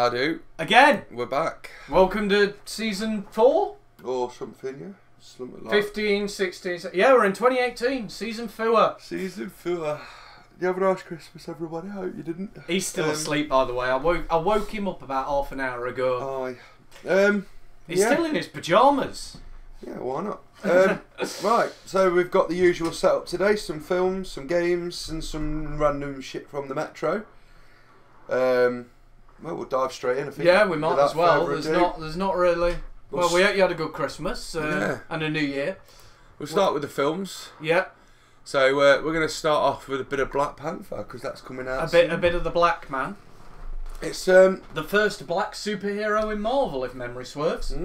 Howdo. Again, We're back. welcome to season 4? Or something, yeah. Something like 15, 16, yeah, we're in 2018, season 4. Season 4. You have a nice Christmas, everybody. I hope you didn't. He's still asleep, by the way. I woke him up about half an hour ago. Aye. He's still in his pyjamas. Yeah, why not? Right, so we've got the usual setup today. Some films, some games, and some random shit from the Metro. Well, we'll dive straight in, I think. Yeah, we might as well. There's There's not really... Well, we hope you had a good Christmas Yeah. and a New Year. We'll start with the films. Yeah, So we're going to start off with a bit of Black Panther, because that's coming out a bit of the Black Man. It's The first black superhero in Marvel, if memory serves.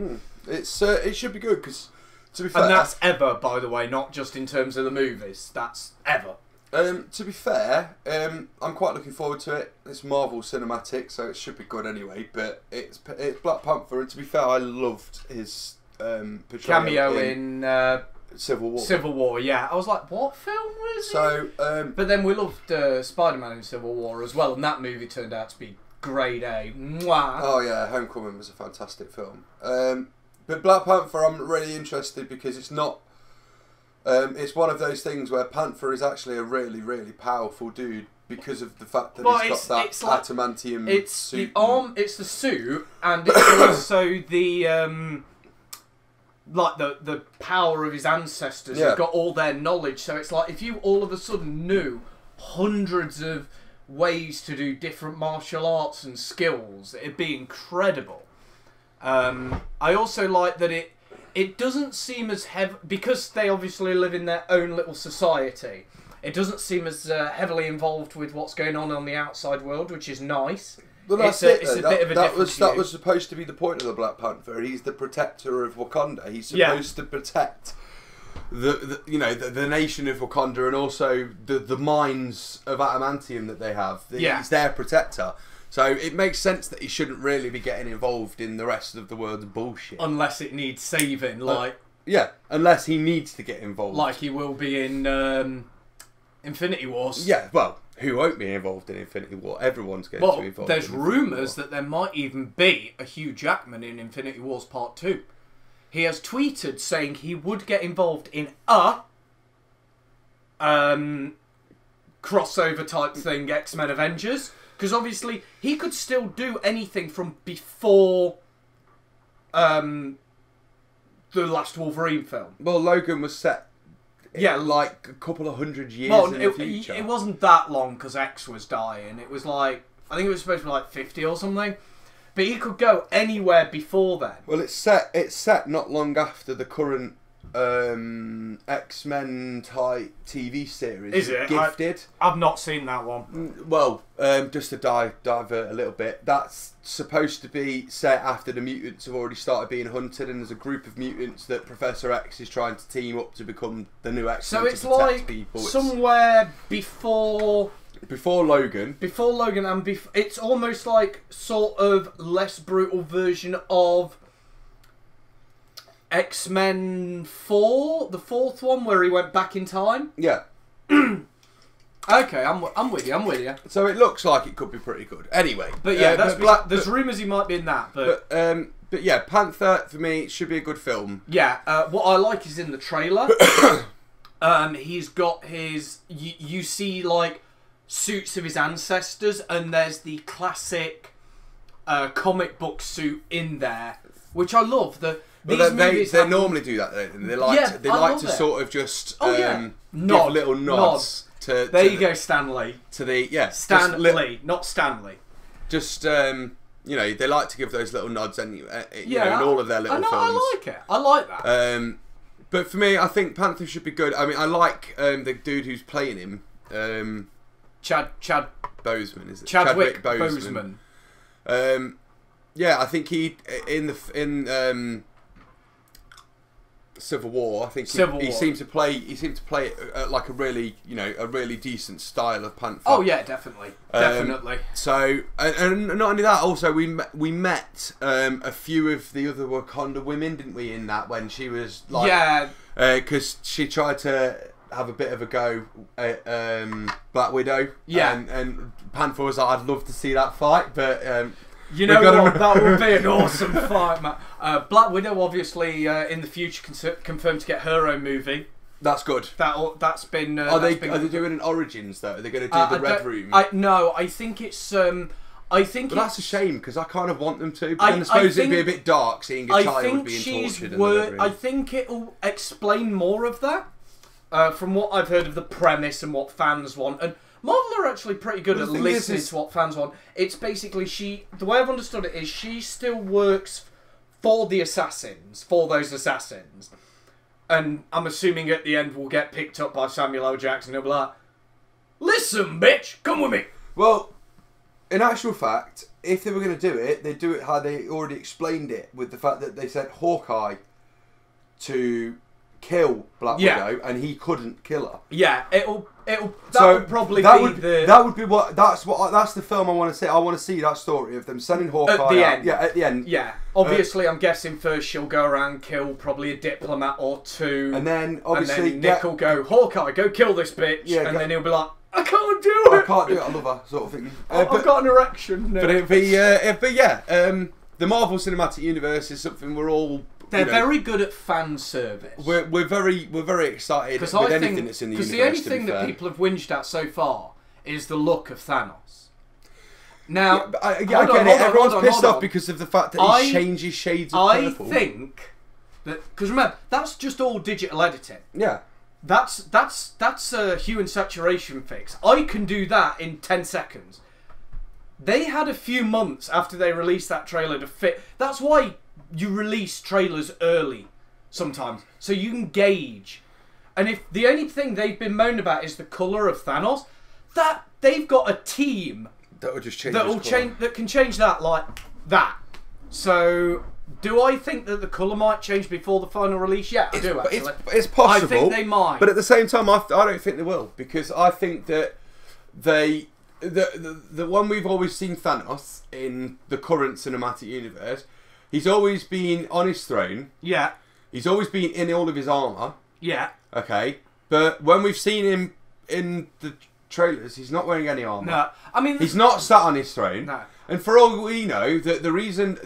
it should be good, because to be fair... And that's ever, by the way, not just in terms of the movies. That's ever. To be fair, I'm quite looking forward to it. It's Marvel cinematic, so it should be good anyway. But it's Black Panther, and to be fair, I loved his portrayal Cameo in Civil War. Civil War, yeah. I was like, what film was it? So, but then we loved Spider-Man in Civil War as well, and that movie turned out to be grade A. Mwah. oh yeah, Homecoming was a fantastic film. But Black Panther, I'm really interested because it's not. It's one of those things where Panther is actually a really, really powerful dude because of the fact that he's got that adamantium suit. It's the suit, and it's also the like the power of his ancestors. Yeah. He's got all their knowledge, so it's like if you all of a sudden knew hundreds of ways to do different martial arts and skills, it'd be incredible. I also like that it doesn't seem as heavy, because they obviously live in their own little society. It doesn't seem as heavily involved with what's going on the outside world, which is nice. Well, that's It's a bit of a different that was supposed to be the point of the Black Panther. He's the protector of Wakanda. He's supposed to protect the nation of Wakanda, and also the mines of adamantium that they have. He's their protector. So it makes sense that he shouldn't really be getting involved in the rest of the world's bullshit. Unless it needs saving, unless he needs to get involved. like he will be in Infinity Wars. Yeah, well, who won't be involved in Infinity War? Everyone's going to be involved. There's rumours that there might even be a Hugh Jackman in Infinity Wars Part 2. He has tweeted saying he would get involved in a crossover type thing, X-Men Avengers. Because obviously, he could still do anything from before the last Wolverine film. Well, Logan was set like a couple of hundred years in the future. It wasn't that long because X was dying. It was like, I think it was supposed to be like 50 or something. But he could go anywhere before then. Well, it's set not long after the current X-Men type TV series. Is it? Gifted? I've not seen that one. Well, just to divert a little bit, that's supposed to be set after the mutants have already started being hunted, and there's a group of mutants that Professor X is trying to team up to become the new X-Men. So it's like people. Somewhere before Logan, and it's almost like sort of less brutal version of X-Men 4, the fourth one, where he went back in time. Yeah. Okay, I'm with you. So it looks like it could be pretty good. Anyway, but yeah, there's rumours he might be in that. But yeah, Panther for me should be a good film. Yeah, what I like is in the trailer. He's got his. You see like suits of his ancestors, and there's the classic comic book suit in there, which I love. They normally do that. They like to sort of just give little nods to. There you go, Stanley. To the Stanley, not Stanley. Just they like to give those little nods anyway. In all of their little films. I like it. I like that. But for me, I think Panther should be good. I mean, I like the dude who's playing him. Chad Boseman, is it? Chadwick Boseman. Yeah, I think he in Civil War. I think he seemed to play it like a really decent style of Panther. Oh yeah, definitely. So and not only that, also we met a few of the other Wakanda women, didn't we? In that when she was like because she tried to have a bit of a go at Black Widow. Yeah. And Panther was like, I'd love to see that fight, but You know what? That would be an awesome fight, man. Black Widow, obviously, in the future confirmed to get her own movie. That's good. That's been. Are they doing an Origins though? Are they going to do the Red Room? No, I think it's. But that's a shame because I kind of want them to. But then I suppose it'd be a bit dark seeing a child being tortured. I think it'll explain more of that from what I've heard of the premise and what fans want. And Marvel are actually pretty good at listening to what fans want. It's basically the way I've understood it is she still works for the assassins, for those assassins. And I'm assuming at the end we'll get picked up by Samuel L. Jackson. He'll be like, "Listen, bitch, come with me." Well, in actual fact, if they were going to do it, they'd do it how they already explained it, with the fact that they sent Hawkeye to kill Black Widow, and he couldn't kill her. Yeah, that would probably be that's the film I want to see. I want to see that story of them sending Hawkeye at the end. Yeah, at the end. Yeah, obviously, I'm guessing first she'll go around kill probably a diplomat or two, and then obviously Nick will go, "Hawkeye, go kill this bitch," and then he'll be like, "I can't do it. I can't do it. I love her," sort of thing. I've got an erection. No. But the Marvel Cinematic Universe is something we're all. They're very good at fan service. We're very excited with anything that's in the universe. Because the only thing that people have whinged at so far is the look of Thanos. Now, I get it. Everyone's pissed off because of the fact that he changes shades of purple. I think that because remember that's just all digital editing. Yeah. That's a hue and saturation fix. I can do that in 10 seconds. They had a few months after they released that trailer to fit. That's why you release trailers early sometimes, so you can gauge. And if the only thing they've been moaned about is the colour of Thanos, that they've got a team that will just change that can change that like that. So do I think that the colour might change before the final release? Yeah, I do actually. It's possible. I think they might. But at the same time, I don't think they will, because I think that the one we've always seen Thanos in the current cinematic universe, he's always been on his throne. Yeah. He's always been in all of his armour. Yeah. Okay. But when we've seen him in the trailers, he's not wearing any armour. No. I mean, he's not sat on his throne. No. And for all we know, the reason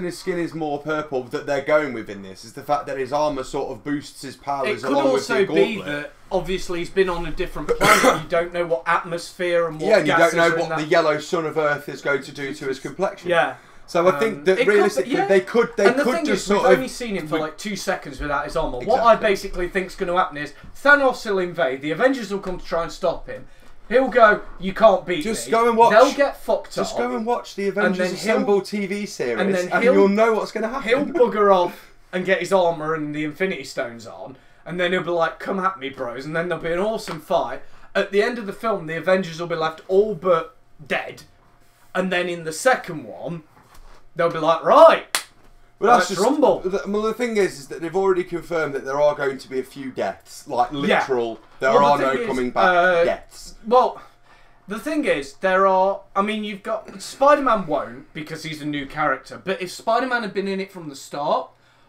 his skin is more purple that they're going with in this is the fact that his armour sort of boosts his powers along with the gauntlet. It could also be that obviously he's been on a different planet. You don't know what atmosphere and what gases you don't know what the yellow sun of Earth is going to do to his complexion. Yeah. So I think that realistically they could just we've only seen him for like 2 seconds without his armour. Exactly. What I basically think is going to happen is Thanos will invade, the Avengers will come to try and stop him. He'll go, "You can't beat me." Go and watch. They'll get fucked up. Just go and watch the Avengers Assemble TV series, and you'll know what's going to happen. He'll bugger off and get his armour and the Infinity Stones on, and then he'll be like, "Come at me, bros," and then there'll be an awesome fight. At the end of the film, the Avengers will be left all but dead, and then in the second one, they'll be like, "Right, well, let's rumble." Well, the thing is that they've already confirmed that there are going to be a few deaths, like literal. Yeah. There are no coming back deaths. Well, the thing is, there are. I mean, you've got Spider-Man won't because he's a new character. But if Spider-Man had been in it from the start,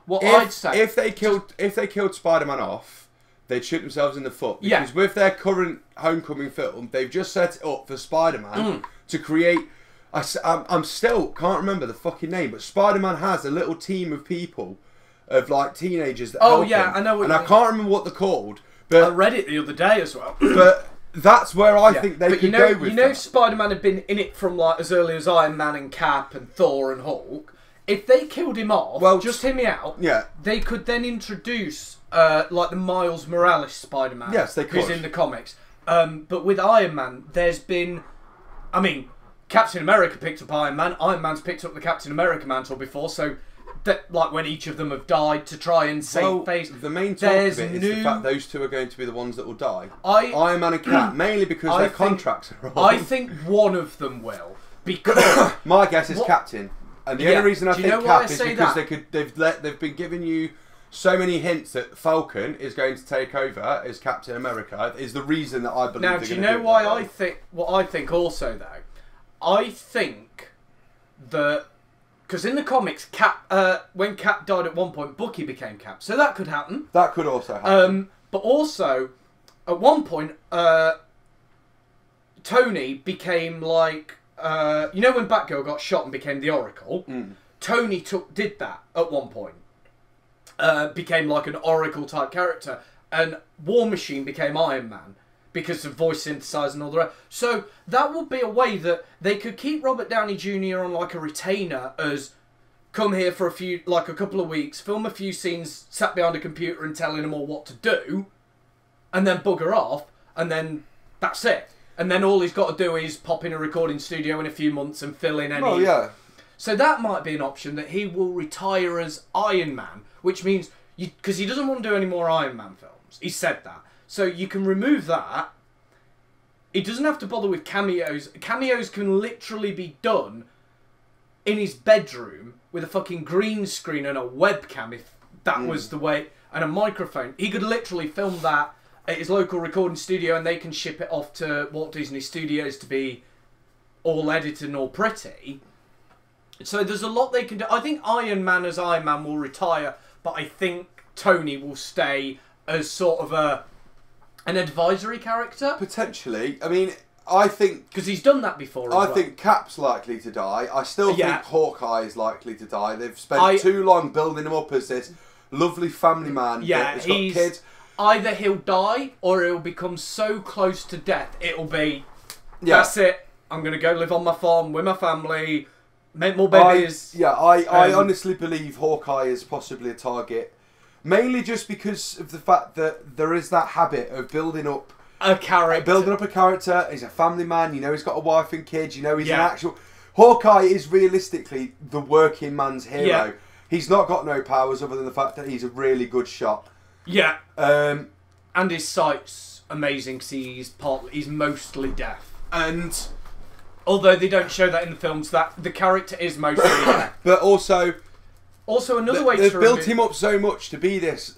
I'd say if they killed Spider-Man off, they'd shoot themselves in the foot. Because with their current Homecoming film, they've just set it up for Spider-Man to create. I'm still can't remember the fucking name, but Spider-Man has a little team of people, of like teenagers that help him. I know. I can't remember what they're called. But I read it the other day as well. But that's where I think they could go with if Spider-Man had been in it from like as early as Iron Man and Cap and Thor and Hulk, if they killed him off, just hear me out. Yeah. They could then introduce like the Miles Morales Spider-Man. Yes, they could. Who's in the comics. But with Iron Man, there's been, I mean, Captain America picked up Iron Man. Iron Man's picked up the Captain America mantle before, so. That, like when each of them have died to try and save face. The main talk of it is the fact those two are going to be the ones that will die. Iron Man and Cap, mainly because their contracts are on. I think one of them will. Because my guess is Captain, and the only reason I think Cap is because they've been giving you so many hints that Falcon is going to take over as Captain America. Is the reason that I believe. Now, do you know why I think? What I think also though, I think that. Because in the comics, when Cap died at one point, Bucky became Cap. So that could happen. That could also happen. But also, at one point, Tony became like you know when Batgirl got shot and became the Oracle? Mm. Tony did that at one point. Became like an Oracle type character, and War Machine became Iron Man because of voice synthesizer and all the rest. So that would be a way that they could keep Robert Downey Jr. on like a retainer as come here for a couple of weeks, film a few scenes, sat behind a computer and telling them all what to do, and then bugger off, and then that's it. And then all he's got to do is pop in a recording studio in a few months and fill in any... Oh, yeah. So that might be an option, that he will retire as Iron Man, which means... Because he doesn't want to do any more Iron Man films. He said that. So you can remove that. He doesn't have to bother with cameos. Cameos can literally be done in his bedroom with a fucking green screen and a webcam, if that was the way... And a microphone. He could literally film that at his local recording studio, and they can ship it off to Walt Disney Studios to be all edited and all pretty. So there's a lot they can do. I think Iron Man as Iron Man will retire, but I think Tony will stay as sort of an advisory character. Potentially. I mean, I think... Because he's done that before as well. I think Cap's likely to die. I still think Hawkeye is likely to die. They've spent too long building him up as this lovely family man that's got kids. Either he'll die or he'll become so close to death, it'll be, that's it, I'm going to go live on my farm with my family, make more babies. I honestly believe Hawkeye is possibly a target. Mainly just because of the fact that there is that habit of building up a character. He's a family man, you know he's got a wife and kids, you know he's an actual... Hawkeye is realistically the working man's hero. Yeah. He's not got no powers other than the fact that he's a really good shot. Yeah. And his sight's amazing because he's mostly deaf. And although they don't show that in the films, that the character is mostly deaf. But also another way they've built him up so much to be this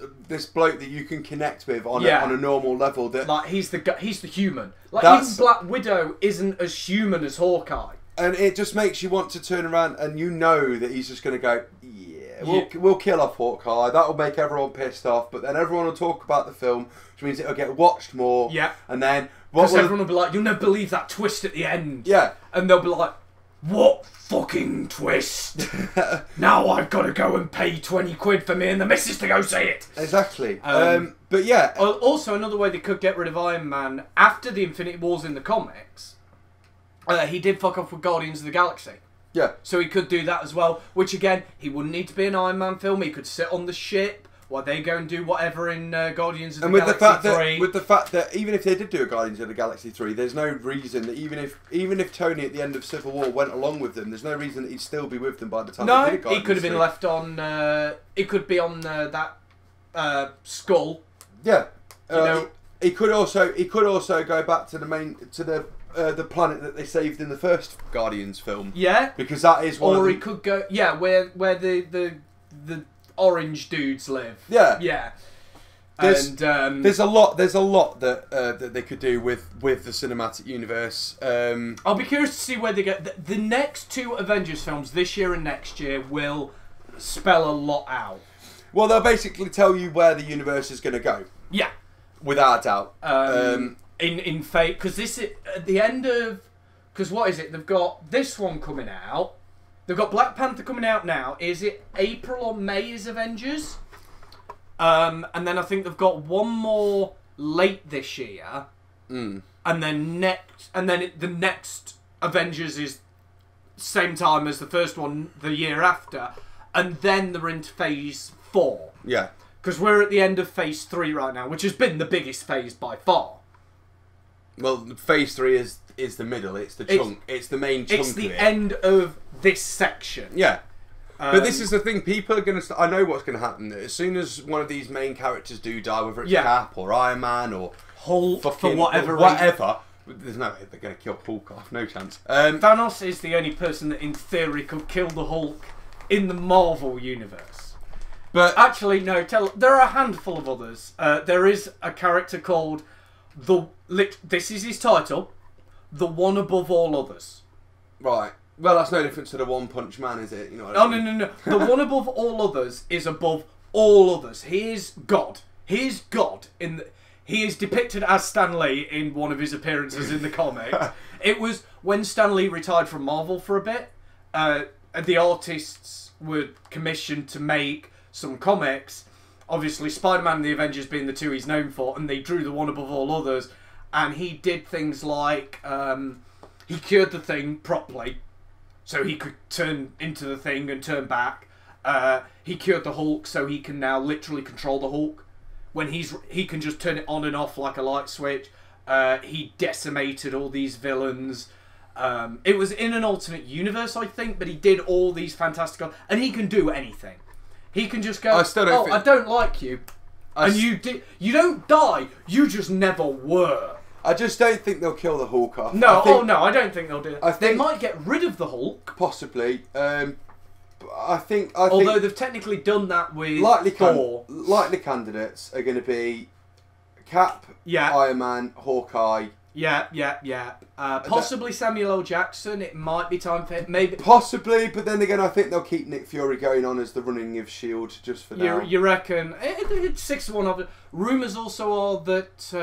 bloke that you can connect with on a normal level. That like he's the human. Like even Black Widow isn't as human as Hawkeye. And it just makes you want to turn around, and you know that he's just going to go, we'll kill off Hawkeye. That'll make everyone pissed off, but then everyone will talk about the film, which means it'll get watched more. Yeah. And then... Because everyone will be like, you'll never believe that twist at the end. Yeah. And they'll be like, what fucking twist? Now I've got to go and pay 20 quid for me and the missus to go see it. Exactly. But yeah. Also, another way they could get rid of Iron Man, after the Infinity Wars in the comics, he did fuck off with Guardians of the Galaxy. Yeah. So he could do that as well, which again, he wouldn't need to be an Iron Man film. He could sit on the ship while they go and do whatever in Guardians of the Galaxy 3. With the fact that even if they did do a Guardians of the Galaxy 3, there's no reason that even if Tony at the end of Civil War went along with them, there's no reason that he'd still be with them by the time they did a Guardians he could have been left on... it could be on that skull. Yeah. He could also go back to the planet that they saved in the first Guardians film. Yeah. Because that is one. Or he could go where the orange dudes live. Yeah. Yeah. There's a lot that they could do with the cinematic universe. I'll be curious to see where they get the next two Avengers films this year and next year will spell a lot out. Well, they'll basically tell you where the universe is going to go. Yeah. Without doubt. In fate, because this is at the end of, because what is it? They've got this one coming out. They've got Black Panther coming out now. Is it April or May is Avengers? And then I think they've got one more late this year. And then the next Avengers is same time as the first one the year after, and then they're into Phase 4. Yeah. Because we're at the end of Phase 3 right now, which has been the biggest phase by far. Well, Phase 3 is the middle. It's the chunk. It's the main chunk. It's the end of this section. Yeah. But this is the thing. People are going to... I know what's going to happen. As soon as one of these main characters do die, whether it's Cap or Iron Man or Hulk, for whatever, there's no way they're going to kill Hulk off. No chance. Thanos is the only person that, in theory, could kill the Hulk in the Marvel universe. But actually, no. There are a handful of others. There is a character called this is his title, the One Above All Others. Right. Well, that's no different to the One Punch Man, is it? You know what I mean? No. The One Above All Others is above all others. He is God. He is God he is depicted as Stan Lee in one of his appearances in the comics. It was when Stan Lee retired from Marvel for a bit. The artists were commissioned to make some comics. Obviously, Spider-Man and the Avengers being the two he's known for, and they drew the one above all others. And he did things like he cured the Thing properly, so he could turn into the Thing and turn back. He cured the Hulk, so he can now literally control the Hulk. When he can just turn it on and off like a light switch. He decimated all these villains. It was in an alternate universe, I think, but he did all these fantastical... And he can do anything. He can just go, I don't like you. And you don't die. You just never were. I just don't think they'll kill the Hulk off. No, I don't think they'll do it. They might get rid of the Hulk. Possibly. Although they've technically done that with Thor. Likely candidates are going to be Cap, Iron Man, Hawkeye. Yeah. Possibly Samuel L. Jackson. It might be time for him. Maybe. Possibly, but then again, I think they'll keep Nick Fury going on as the running of S.H.I.E.L.D. just for now. You reckon? It's 6-1 of it. Rumours also are that...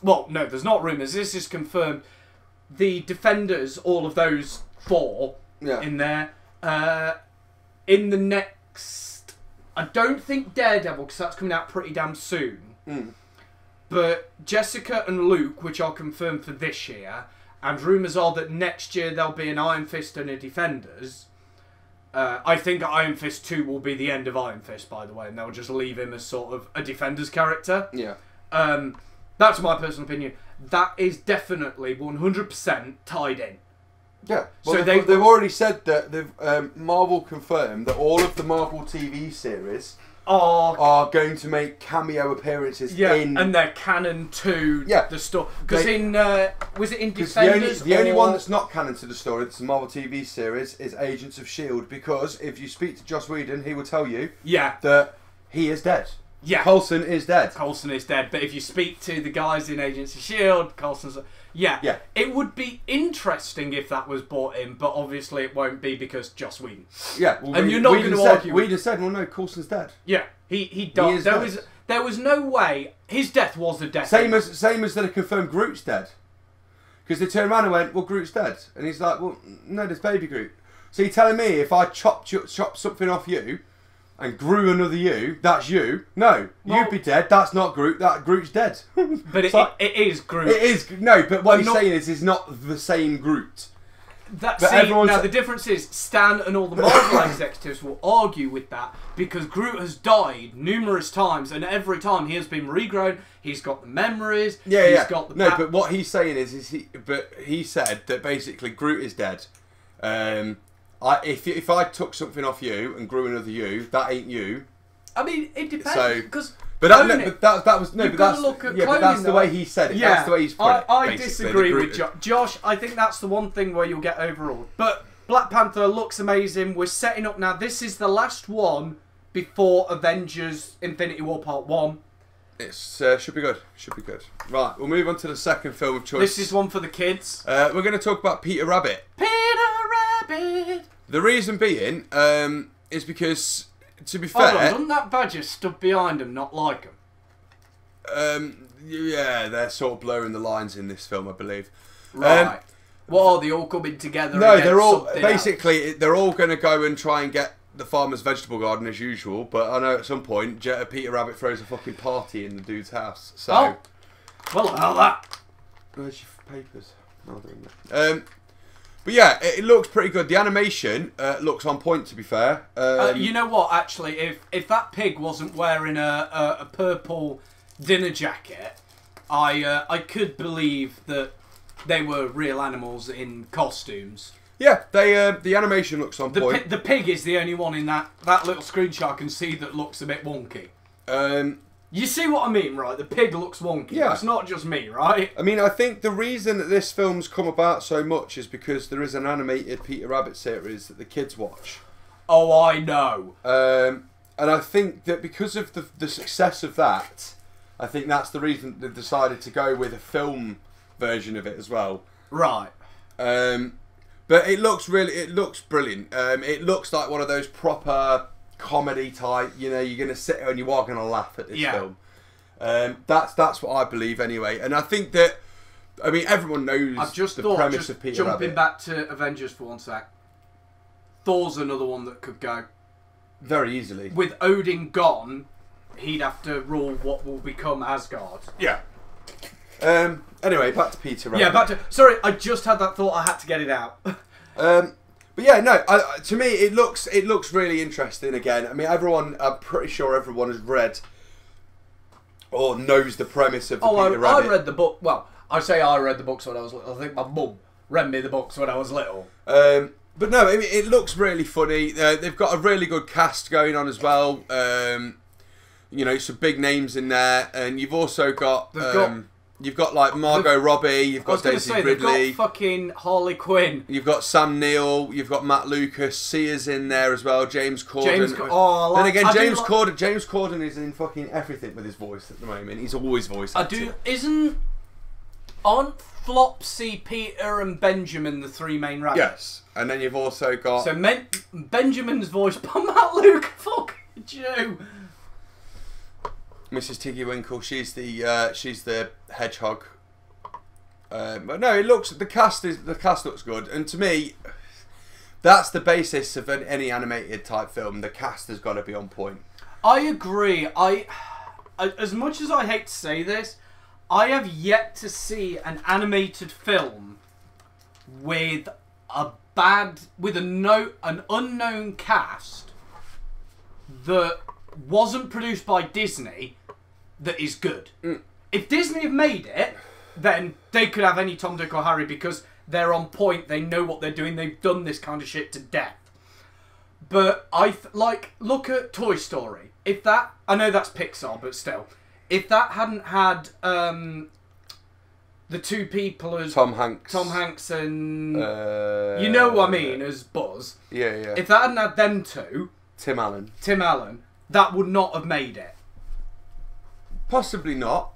well, no, there's not rumours. This is confirmed. The Defenders, all of those 4 in there... in the next... I don't think Daredevil, because that's coming out pretty damn soon. But Jessica and Luke, which are confirmed for this year, and rumours are that next year there'll be an Iron Fist and a Defenders. I think Iron Fist 2 will be the end of Iron Fist, by the way, and they'll just leave him as sort of a Defenders character. Yeah. That's my personal opinion. That is definitely 100% tied in. Yeah, well, so they've already said that Marvel confirmed that all of the Marvel TV series are going to make cameo appearances in... and they're canon to the story. Because was it in Defenders? The only one that's not canon to the story, that's a Marvel TV series, is Agents of S.H.I.E.L.D. Because if you speak to Joss Whedon, he will tell you that he is dead. Yeah. Coulson is dead. Coulson is dead. But if you speak to the guys in Agents of S.H.I.E.L.D., Coulson's... Yeah. It would be interesting if that was brought in, but obviously it won't be because Joss Whedon. Yeah. Well, and you're not going to argue... Whedon said, well, no, Coulson's dead. Yeah. He died. There was no way... His death was a death. Same as they confirmed Groot's dead. Because they turned around and went, well, Groot's dead. And he's like, well, no, there's baby Groot. So you're telling me if I chop something off you... and grew another you, that's you. No, you'd be dead. That's not Groot. That Groot's dead. But it is Groot. It is. No, but what he's saying is it's not the same Groot. Now the difference is Stan and all the Marvel executives will argue with that because Groot has died numerous times, and every time he has been regrown. He's got the memories. He's got the but what he's saying is he said that basically Groot is dead. If I took something off you and grew another you, that ain't you. I mean, it depends. Because that's the way he said it. Yeah, that's the way he's put it. I disagree with Josh. I think that's the one thing where you'll get overruled. But Black Panther looks amazing. We're setting up now. This is the last one before Avengers: Infinity War Part 1. It should be good. Should be good. Right, we'll move on to the second film of choice. This is one for the kids. We're going to talk about Peter Rabbit. The reason being is because, to be fair... Hold on, doesn't that badger stood behind him not like him? Yeah, they're sort of blurring the lines in this film, I believe. Right. What are they all coming together? No, they're all... Basically, they're all going to go and try and get the farmer's vegetable garden as usual, but I know at some point Peter Rabbit throws a fucking party in the dude's house, so... Oh. Well, about that. Where's your papers? But yeah, it looks pretty good. The animation looks on point, to be fair. You know what, actually, if that pig wasn't wearing a purple dinner jacket, I could believe that they were real animals in costumes. Yeah, the animation looks on point. The pig is the only one in that little screenshot I can see that looks a bit wonky. You see what I mean, right? The pig looks wonky. Yeah. It's not just me, right? I mean, I think the reason that this film's come about so much is because there is an animated Peter Rabbit series that the kids watch. Oh, I know. And I think that because of the success of that, I think that's the reason they've decided to go with a film version of it as well. Right. But it looks brilliant. It looks like one of those proper... comedy type, you're going to sit and you are going to laugh at this film. That's what I believe anyway, and I think that. I mean, everyone knows I've just the thought, premise of Peter jumping Rabbit. back to Avengers for one sec. Thor's another one that could go. Very easily. With Odin gone, he'd have to rule what will become Asgard. Yeah. Anyway, back to Peter Rabbit. Yeah, back to... Sorry, I just had that thought. I had to get it out. But yeah, no. To me, it looks really interesting. Again, I mean, I'm pretty sure everyone has read or knows the premise of the Peter Rabbit. I read the book. Well, I say I read the books when I was little. I think my mum read me the books when I was little. But no, I mean, it looks really funny. They've got a really good cast going on as well. You know, some big names in there, and you've also got you've got like Margot Robbie. You've got Daisy Ridley. They've got fucking Harley Quinn. You've got Sam Neill. You've got Matt Lucas. Sia's in there as well. James Corden. James Corden is in fucking everything with his voice at the moment. He's always voice acting. Aren't Flopsy, Peter, and Benjamin the three main rabbits? Yes, and then you've also got Benjamin's voiced by Matt Lucas. Fuck you. Mrs. Tiggy Winkle, she's the hedgehog. But no, the cast looks good, and to me, that's the basis of any animated type film. The cast has got to be on point. I agree. As much as I hate to say this, I have yet to see an animated film with an unknown cast that wasn't produced by Disney that is good. If Disney have made it, then they could have any Tom, Dick or Harry because they're on point, they know what they're doing, they've done this kind of shit to death. But look at Toy Story. I know that's Pixar, but still. If that hadn't had the two people as Tom Hanks and you know what I mean as Buzz. Yeah. If that hadn't had them two, Tim Allen, that would not have made it. Possibly not.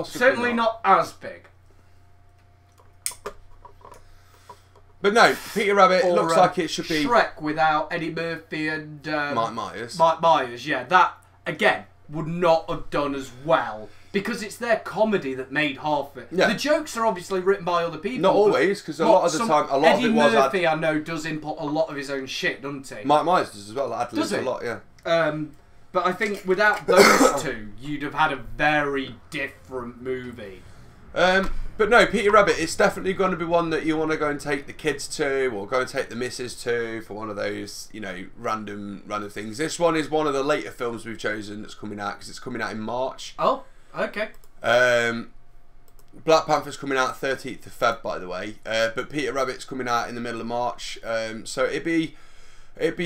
Certainly not as big. But no, Peter Rabbit looks like it should be Shrek without Eddie Murphy and Mike Myers. Mike Myers, yeah, that again would not have done as well because it's their comedy that made half of it. Yeah. The jokes are obviously written by other people. Not always, because a lot of the time, Eddie Murphy, I know, does input a lot of his own shit, doesn't he? Mike Myers does as well. Ad-libs a lot, yeah. But I think without those two, you'd have had a very different movie. But no, Peter Rabbit, it's definitely going to be one that you want to go and take the kids to, or go and take the missus to, for one of those, you know, random things. This one is one of the later films we've chosen that's coming out, because it's coming out in March. Oh, okay. Black Panther's coming out 13th of Feb, by the way. But Peter Rabbit's coming out in the middle of March. So it'd be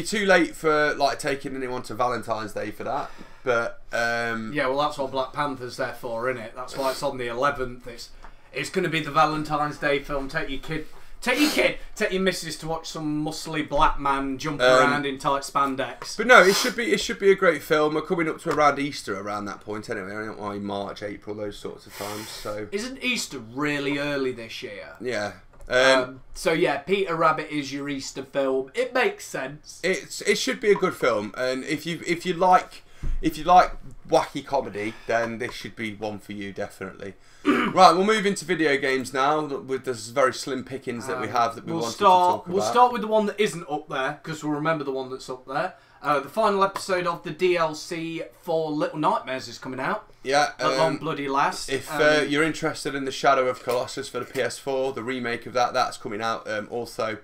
too late for like taking anyone to Valentine's Day for that. But yeah, well, that's what Black Panther's there for, isn't it? That's why it's on the 11th. It's going to be the Valentine's Day film. Take your missus to watch some muscly black man jump around in tight spandex. But no, it should be a great film. We're coming up to around Easter around that point anyway. I don't know, March, April, those sorts of times. So isn't Easter really early this year? Yeah. So yeah, Peter Rabbit is your Easter film. It makes sense. It should be a good film, and if you like wacky comedy, then this should be one for you, definitely. Right, we'll move into video games now. With this very slim pickings that we have that we'll talk about. We'll start with the one that isn't up there because we'll remember the one that's up there. The final episode of the DLC for Little Nightmares is coming out. Yeah, at long bloody last. If you're interested in the Shadow of Colossus for the PS4, the remake of that's coming out also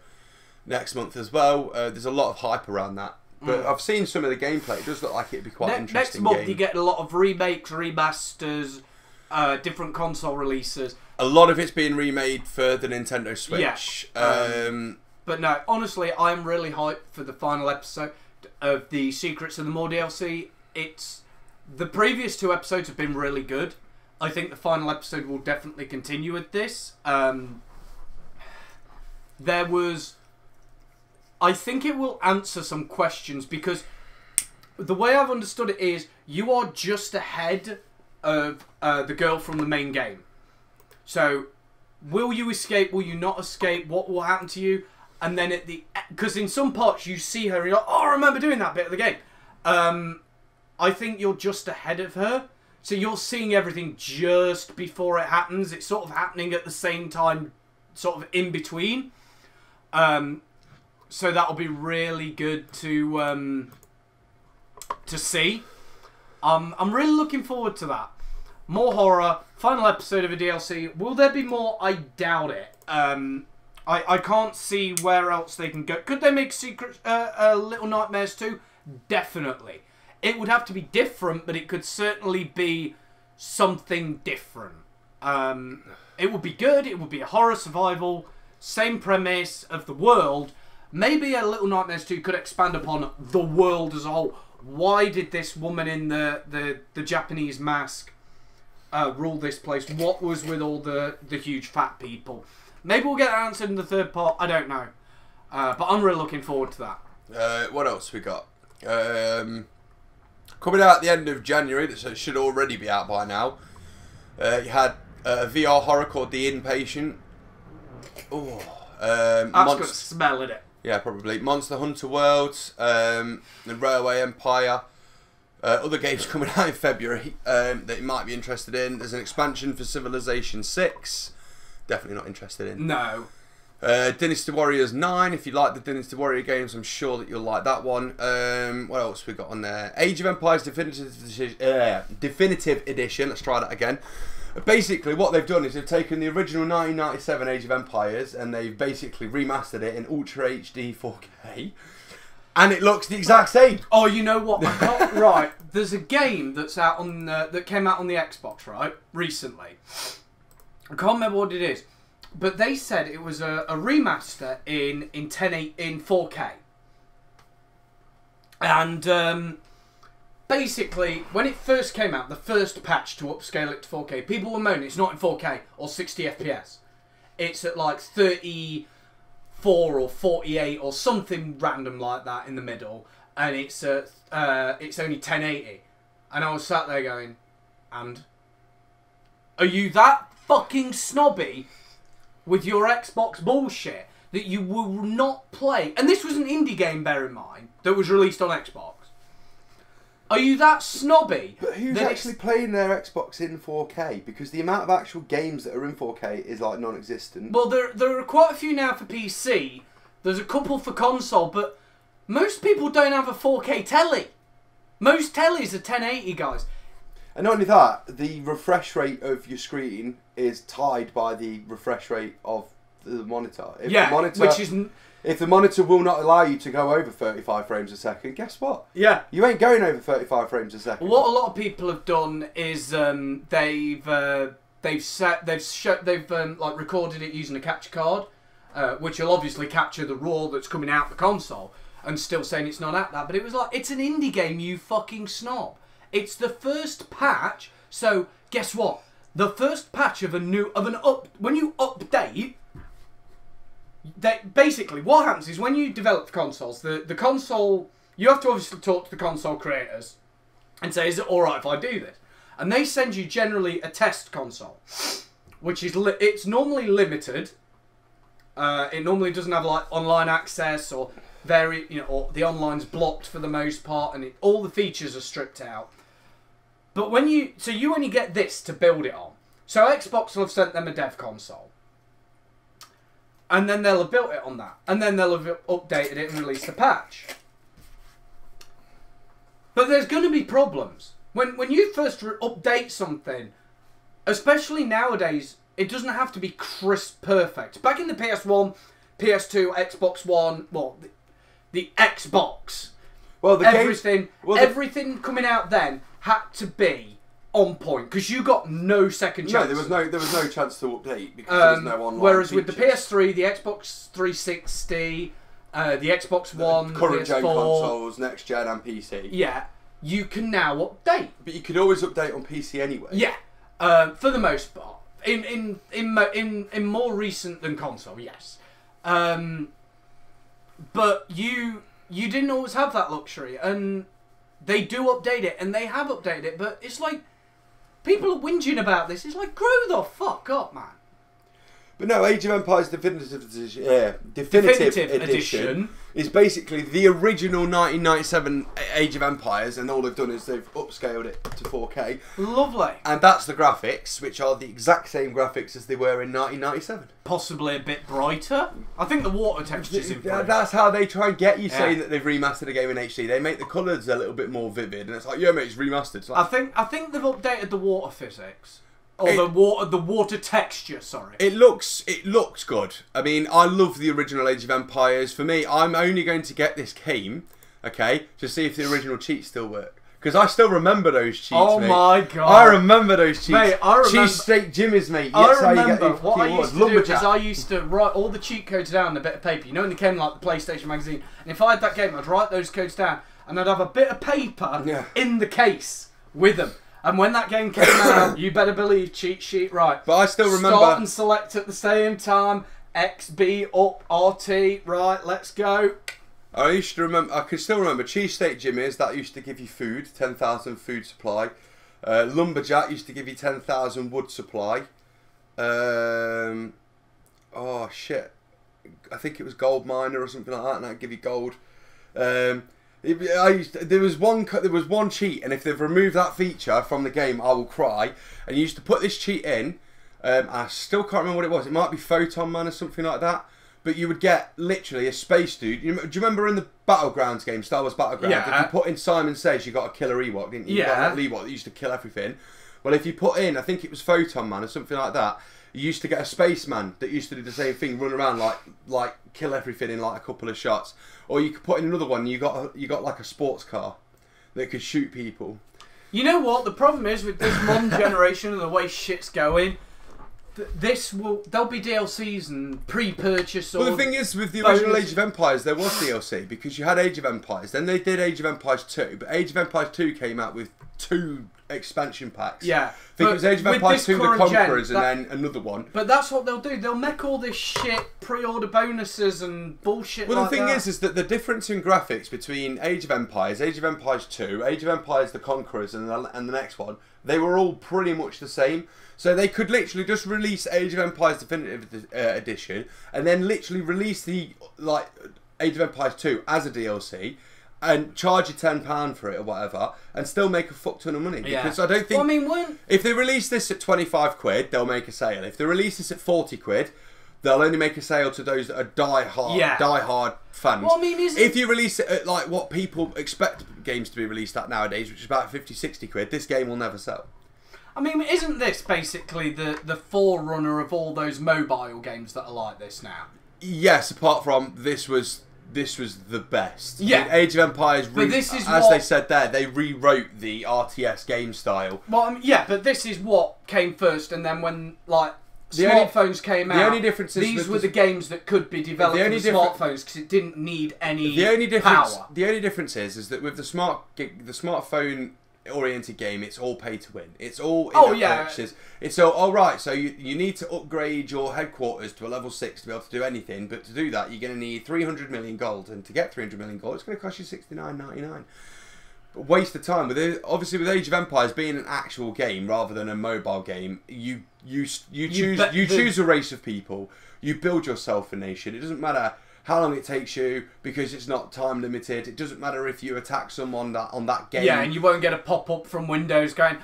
next month as well. There's a lot of hype around that. But I've seen some of the gameplay. It does look like it'd be quite interesting. Next month you get a lot of remakes, remasters, different console releases. A lot of it's being remade for the Nintendo Switch. Yeah. But no, honestly, I'm really hyped for the final episode of the Secrets of the Maw DLC. The previous two episodes have been really good. I think the final episode will definitely continue with this. I think it will answer some questions because the way I've understood it is you are just ahead of the girl from the main game. So, will you escape? Will you not escape? What will happen to you? And then because in some parts you see her and you're like, oh, I remember doing that bit of the game. I think you're just ahead of her. So you're seeing everything just before it happens. It's sort of happening at the same time, sort of in between. So that'll be really good to see. I'm really looking forward to that. More horror. Final episode of a DLC. Will there be more? I doubt it. I can't see where else they can go. Could they make Little Nightmares 2? Definitely. It would have to be different, but it could certainly be something different. It would be good. It would be a horror survival. Same premise of the world. Maybe a Little Nightmares 2 could expand upon the world as a whole. Why did this woman in the Japanese mask rule this place? What was with all the huge fat people? Maybe we'll get that answered in the third part. I don't know. But I'm really looking forward to that. What else we got? Coming out at the end of January, so it should already be out by now. You had a VR horror called The Inpatient. Oh, that's got a smell in it. Yeah, probably. Monster Hunter World, and Railway Empire. Other games coming out in February that you might be interested in. There's an expansion for Civilization 6. Definitely not interested in. No. Dynasty Warriors 9. If you like the Dynasty Warrior games, I'm sure that you'll like that one. What else we got on there? Age of Empires Definitive Edition. Let's try that again. Basically, what they've done is they've taken the original 1997 Age of Empires and they've basically remastered it in Ultra HD 4K. And it looks the exact same. Oh, you know what? I got right. There's a game that's out on that came out on the Xbox, right? Recently. I can't remember what it is. But they said it was a remaster in 4K. And basically, when it first came out, the first patch to upscale it to 4K, people were moaning it's not in 4K or 60 FPS. It's at like 34 or 48 or something random like that in the middle, and it's only 1080. And I was sat there going, and are you that fucking snobby with your Xbox bullshit that you will not play? And this was an indie game, bear in mind, that was released on Xbox. Are you that snobby? But who's actually playing their Xbox in 4K? Because the amount of actual games that are in 4K is like non-existent. Well, there are quite a few now for PC. There's a couple for console, but most people don't have a 4K telly. Most tellies are 1080, guys. And not only that, the refresh rate of your screen is tied by the refresh rate of the monitor. If yeah, the monitor, which is... If the monitor will not allow you to go over 35 frames a second, guess what? Yeah. You ain't going over 35 frames a second. What a lot of people have done is they've recorded it using a capture card, which will obviously capture the RAW that's coming out the console, and still saying it's not at that. But it was like, it's an indie game, you fucking snob. It's the first patch, so guess what? The first patch of when you update, basically what happens is when you develop consoles, the console, you have to obviously talk to the console creators and say, is it alright if I do this? And they send you generally a test console, which is it's normally limited. It normally doesn't have like online access or or the online's blocked for the most part, and all the features are stripped out. But so you only get this to build it on. So Xbox will have sent them a dev console. And then they'll have built it on that. And then they'll have updated it and released a patch. But there's going to be problems. When you first update something, especially nowadays, it doesn't have to be crisp perfect. Back in the PS1, PS2, Xbox One, well, the Xbox, well, everything coming out then had to be on point, because you got no second chance. No, there was no chance to update because there was no online. Whereas features. with the PS3, the Xbox 360, the Xbox One, current PS4, gen consoles, next gen, and PC. Yeah, you can now update. But you could always update on PC anyway. Yeah, for the most part. In more recent than console, yes. But you didn't always have that luxury, and they do update it, and they have updated it. But it's like, people are whinging about this. It's like, grow the fuck up, man. But no, Age of Empires Definitive Edition is basically the original 1997 Age of Empires, and all they've done is they've upscaled it to 4K. Lovely. And that's the graphics, which are the exact same graphics as they were in 1997. Possibly a bit brighter. I think the water texture's improved. That's how they try and get you saying that they've remastered a game in HD. They make the colours a little bit more vivid, and it's like, yeah, mate, it's remastered. It's like, I think they've updated the water physics. Or the water texture, sorry. It looks good. I mean, I love the original Age of Empires. For me, I'm only going to get this game, okay, to see if the original cheats still work. Because I still remember those cheats, mate. My God. I remember those cheats. Mate, I remember... Cheesesteak Jimmy's, mate. I remember what I used to do is I used to write all the cheat codes down on a bit of paper. You know when they came like the PlayStation magazine? And if I had that game, I'd write those codes down and I'd have a bit of paper in the case with them. And when that game came out, you better believe cheat sheet right. But I still remember... Start and select at the same time. X, B, up, RT, right, let's go. I can still remember Cheesesteak Jimmy's, that used to give you food, 10,000 food supply. Lumberjack used to give you 10,000 wood supply. Oh shit. I think it was Gold Miner or something like that, and that'd give you gold. There was one cheat, and if they've removed that feature from the game, I will cry. And you used to put this cheat in. I still can't remember what it was. It might be Photon Man or something like that. But you would get literally a space dude. Do you remember in the Battlegrounds game, Star Wars Battlegrounds, if you put in Simon Says, you got a killer Ewok, didn't you? Yeah. You got that Ewok that used to kill everything. Well, if you put in, I think it was Photon Man or something like that, you used to get a spaceman that used to do the same thing, run around like kill everything in like a couple of shots. Or you could put in another one. You got like a sports car that could shoot people. You know what? The problem is with this modern generation and the way shit's going. There'll be DLCs and pre-purchase. Well, the thing is, with the original Age of Empires, there was DLC because you had Age of Empires. Then they did Age of Empires 2, but Age of Empires 2 came out with 2 expansion packs. Yeah, I think it was Age of Empires 2, The Conquerors, and then another one. But that's what they'll do. They'll make all this shit pre-order bonuses and bullshit. Well, the thing is that the difference in graphics between Age of Empires 2, Age of Empires, The Conquerors, and the next one, they were all pretty much the same. So they could literally just release Age of Empires Definitive Edition and then literally release the Age of Empires 2 as a DLC and charge you £10 for it or whatever and still make a fuck ton of money. Yeah. Because I don't think... Well, I mean, if they release this at 25 quid, they'll make a sale. If they release this at 40 quid, they'll only make a sale to those that are die-hard fans. Well, I mean, if you release it at like what people expect games to be released at nowadays, which is about 50, 60 quid, this game will never sell. I mean, isn't this basically the forerunner of all those mobile games that are like this now? Yes, apart from this was the best. Yeah. I mean, Age of Empires, they said there, they rewrote the RTS game style. Well, I mean, yeah, but this is what came first, and then when smartphones came out, the only difference is these were the games that could be developed for smartphones because it didn't need any power. The only difference is that with the smartphone oriented game, it's all pay to win. It's all purchases. It's all right. So you need to upgrade your headquarters to a level 6 to be able to do anything. But to do that, you're going to need 300 million gold, and to get 300 million gold, it's going to cost you $69.99. Waste of time. Obviously, with Age of Empires being an actual game rather than a mobile game, you choose a race of people. You build yourself a nation. It doesn't matter how long it takes you because it's not time limited. It doesn't matter if you attack someone on that game. Yeah, and you won't get a pop-up from Windows going,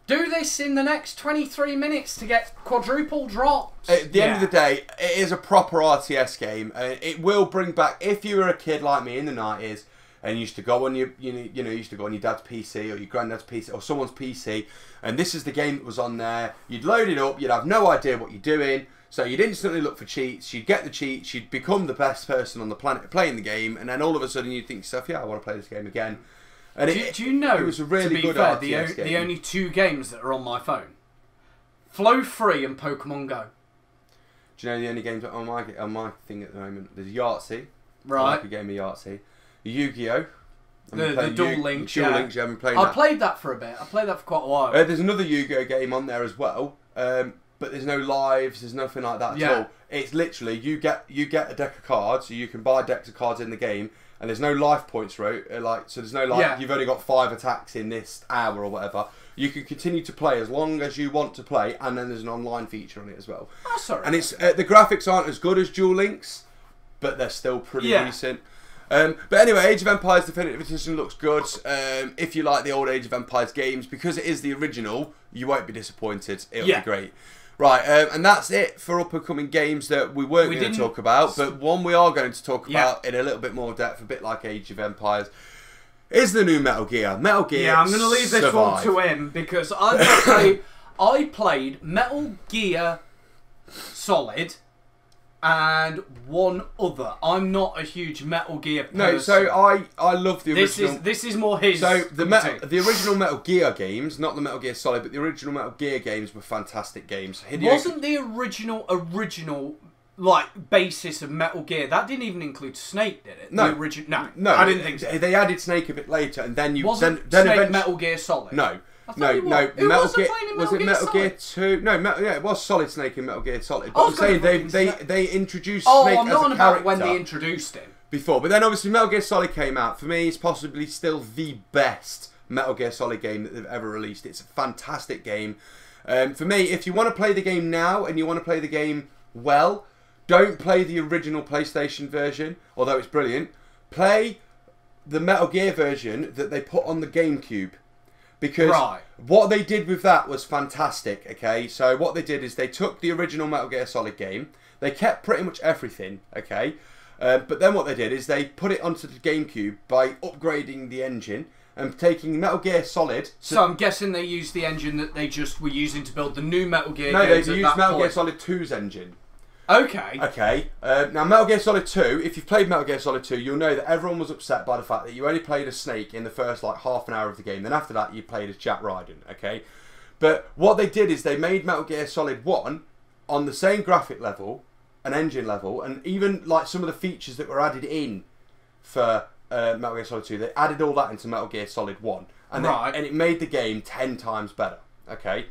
do this in the next 23 minutes to get quadruple drops. At the end of the day, it is a proper RTS game. It will bring back, if you were a kid like me in the 90s and you used to go on your used to go on your dad's PC or your granddad's PC or someone's PC, and this is the game that was on there, you'd load it up, you'd have no idea what you're doing. So you'd instantly look for cheats, you'd get the cheats, you'd become the best person on the planet playing the game, and then all of a sudden you'd think to yourself, yeah, I want to play this game again. And do you know, it was a really good RTS game. The only 2 games that are on my phone? Flow Free and Pokemon Go. Do you know the only games that are on my thing at the moment? There's Yahtzee. Right. I like a game of Yahtzee. Yu-Gi-Oh! The Duel Links, Duel Links, you haven't played that. I played that for a bit. I played that for quite a while. There's another Yu-Gi-Oh! Game on there as well. But there's no lives, there's nothing like that at all. It's literally you get a deck of cards, so you can buy decks of cards in the game, and there's no life points, right? So there's no you've only got 5 attacks in this hour or whatever. You can continue to play as long as you want to play, and then there's an online feature on it as well. Oh, sorry. And it's the graphics aren't as good as Duel Links, but they're still pretty decent. But anyway, Age of Empires Definitive Edition looks good. If you like the old Age of Empires games, because it is the original, you won't be disappointed. It'll be great. Right, and that's it for up-and-coming games that we weren't going to talk about, but one we are going to talk about in a little bit more depth, a bit like Age of Empires, is the new Metal Gear. Metal Gear Yeah, I'm going to leave this one to him, because I played Metal Gear Solid and one other. I'm not a huge Metal Gear person. No, so I love the original. This is more his. So the original Metal Gear games, not the Metal Gear Solid, but the original Metal Gear games were fantastic games. Wasn't the original like basis of Metal Gear, that didn't even include Snake, did it? No, no, I didn't think so. They added Snake a bit later, and then Snake Metal Gear Solid? No. No. Metal Gear 2? No, yeah, it was Solid Snake in Metal Gear Solid. But I'm saying they introduced Snake as a character when they introduced him before. But then obviously Metal Gear Solid came out. For me, it's possibly still the best Metal Gear Solid game that they've ever released. It's a fantastic game. For me, if you want to play the game now and you want to play the game well, don't play the original PlayStation version, although it's brilliant. Play the Metal Gear version that they put on the GameCube. Because what they did with that was fantastic, okay? So what they did is they took the original Metal Gear Solid game, they kept pretty much everything, okay? But then what they did is they put it onto the GameCube by upgrading the engine and taking Metal Gear Solid... So I'm guessing they used the engine that they just were using to build the new Metal Gear games. No, they used Metal Gear Solid 2's engine. Okay. Okay. Now, Metal Gear Solid 2, if you've played Metal Gear Solid 2, you'll know that everyone was upset by the fact that you only played as Snake in the first, like, half an hour of the game. Then after that, you played as Jack Raiden, okay? But what they did is they made Metal Gear Solid 1 on the same graphic level, an engine level, and even, like, some of the features that were added in for Metal Gear Solid 2, they added all that into Metal Gear Solid 1. And, and it made the game 10 times better, okay?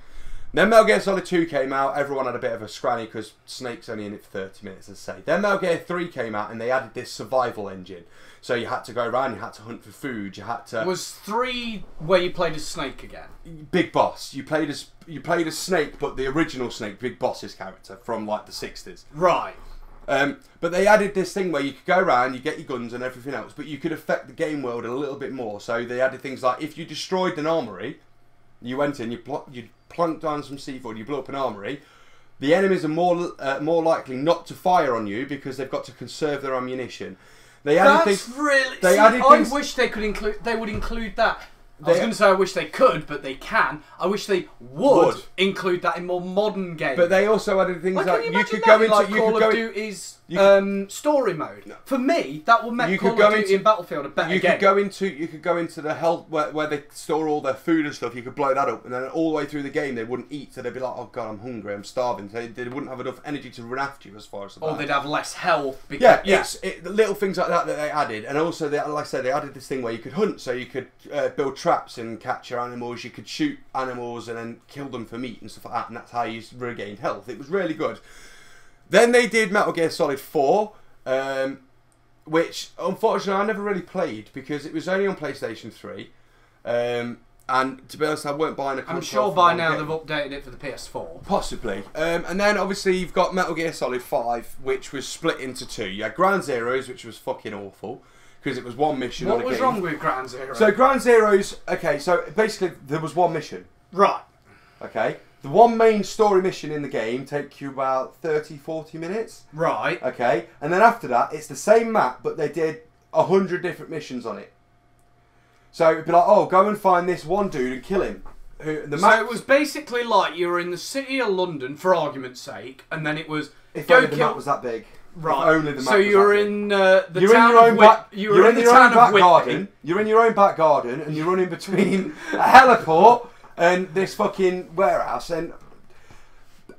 Then Metal Gear Solid 2 came out, everyone had a bit of a scranny because Snake's only in it for 30 minutes, as I say. Then Metal Gear 3 came out and they added this survival engine. So you had to go around, you had to hunt for food, you had to... Was 3 where you played as Snake again? Big Boss. You played as Snake, but the original Snake, Big Boss's character from like the 60s. Right. But they added this thing where you could go around, you get your guns and everything else, but you could affect the game world a little bit more. So they added things like if you destroyed an armory, you went in, you plunked down some C4, you blew up an armory, the enemies are more likely not to fire on you because they've got to conserve their ammunition. They added things. Really. I wish they could include. They would include that. I was going to say I wish they could, but they can. I wish they would include that in more modern games. But they also added things like you could go into Call of Duty's story mode. No. For me, that will make Call of Duty and Battlefield a better game. You could go into the hell where they store all their food and stuff. You could blow that up, and then all the way through the game they wouldn't eat. So they'd be like, "Oh God, I'm hungry, I'm starving." So they wouldn't have enough energy to run after you as far as that. Or they'd have less health. Because, little things like that they added, and also like I said, they added this thing where you could hunt, so you could build traps and capture animals. You could shoot animals and then kill them for meat and stuff like that, and that's how you regained health. It was really good. Then they did Metal Gear Solid 4, which unfortunately I never really played because it was only on PlayStation 3. And to be honest, I weren't buying a console. I'm sure by now they've updated it for the PS4. Possibly. And then obviously you've got Metal Gear Solid 5, which was split into 2. You had Ground Zeroes, which was fucking awful because it was one mission on a game. What was wrong with Ground Zero? So Ground Zeroes, okay, so basically there was one mission. Right. Okay. The one main story mission in the game takes you about 30-40 minutes. Right. Okay. And then after that, it's the same map, but they did 100 different missions on it. So it'd be like, oh, go and find this one dude and kill him. So it was basically like you were in the city of London, for argument's sake, and then it was... If only the map was that big. Right. If only the map so you're in the you're town in your own you're in the town of Whitby. Garden. You're in your own back garden, and you're running between a heliport and this fucking warehouse, and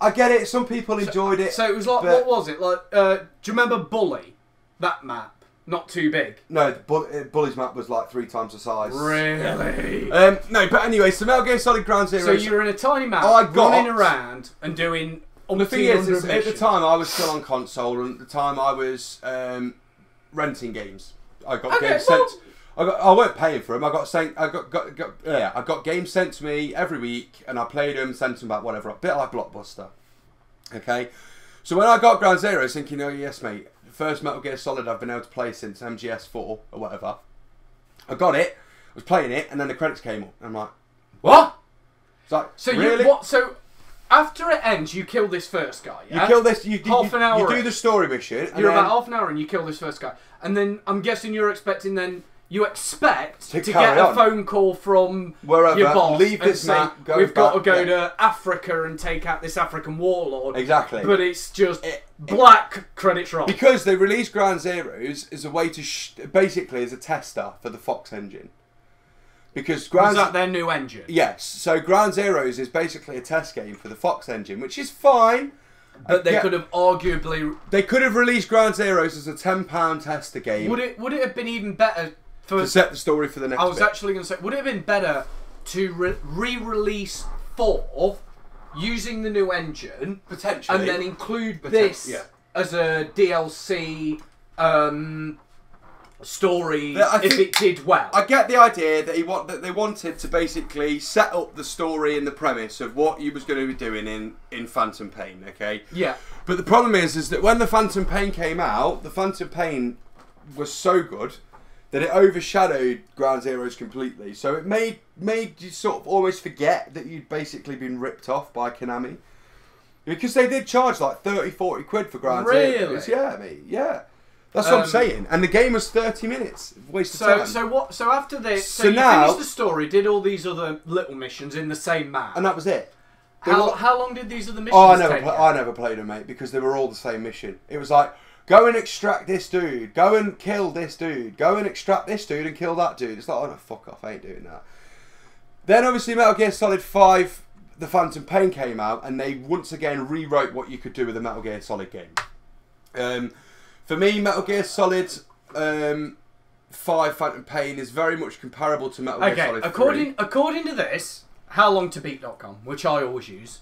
I get it. Some people enjoyed it. So it was like, what was it like? Do you remember Bully? That map, not too big. No, Bully's map was like 3 times the size. Really? No, but anyway, so Metal Gear Solid Ground Zero. So you're in a tiny map, running around and doing. The thing is, at the time I was still on console, and at the time I was renting games. I got games sent. I weren't paying for them. I got games sent to me every week, and I played them, sent them back, whatever. A bit like Blockbuster. Okay, so when I got Ground Zero, I was thinking, oh yes, mate, first Metal Gear Solid I've been able to play since MGS4 or whatever. I got it, was playing it, and then the credits came up, and I'm like, what? It's like, So really? So after it ends, you kill this first guy. Yeah? You kill this. You half an hour. You do the story mission. And you're then, about half an hour, and you kill this first guy, and then I'm guessing you're expecting then. You expect to get on. a phone call from wherever, your boss leave and this say, map, go we've got to back, go to Africa and take out this African warlord. Exactly. But it's just black credits roll. Because they released Ground Zeroes as a way to, basically as a tester for the Fox engine. Because Was that their new engine? Yes. So Ground Zeroes is basically a test game for the Fox engine, which is fine. But they could have arguably... They could have released Ground Zeroes as a £10 tester game. Would it have been even better... To set the story for the next I was bit. actually going to say, would it have been better to re-release 4 using the new engine, potentially, and then include this as a DLC story if it did well? I get the idea that they wanted to basically set up the story and the premise of what he was going to be doing in Phantom Pain. Okay. Yeah. But the problem is that when the Phantom Pain came out, the Phantom Pain was so good that it overshadowed Ground Zeroes completely. So it made you sort of almost forget that you'd basically been ripped off by Konami. Because they did charge like 30, 40 quid for Ground Zeroes. Yeah, mate, yeah. That's what I'm saying. And the game was 30 minutes. Waste of time. So after this, so you now, finished the story, did all these other little missions in the same map. And that was it. How long did these other missions take? I never played them, mate, because they were all the same mission. It was like, go and extract this dude. Go and kill this dude. Go and extract this dude and kill that dude. It's like, oh no, fuck off, I ain't doing that. Then obviously Metal Gear Solid 5, The Phantom Pain came out, and they once again rewrote what you could do with a Metal Gear Solid game. For me, Metal Gear Solid 5 Phantom Pain is very much comparable to Metal Gear Solid 3. According to this, howlongtobeat.com, which I always use,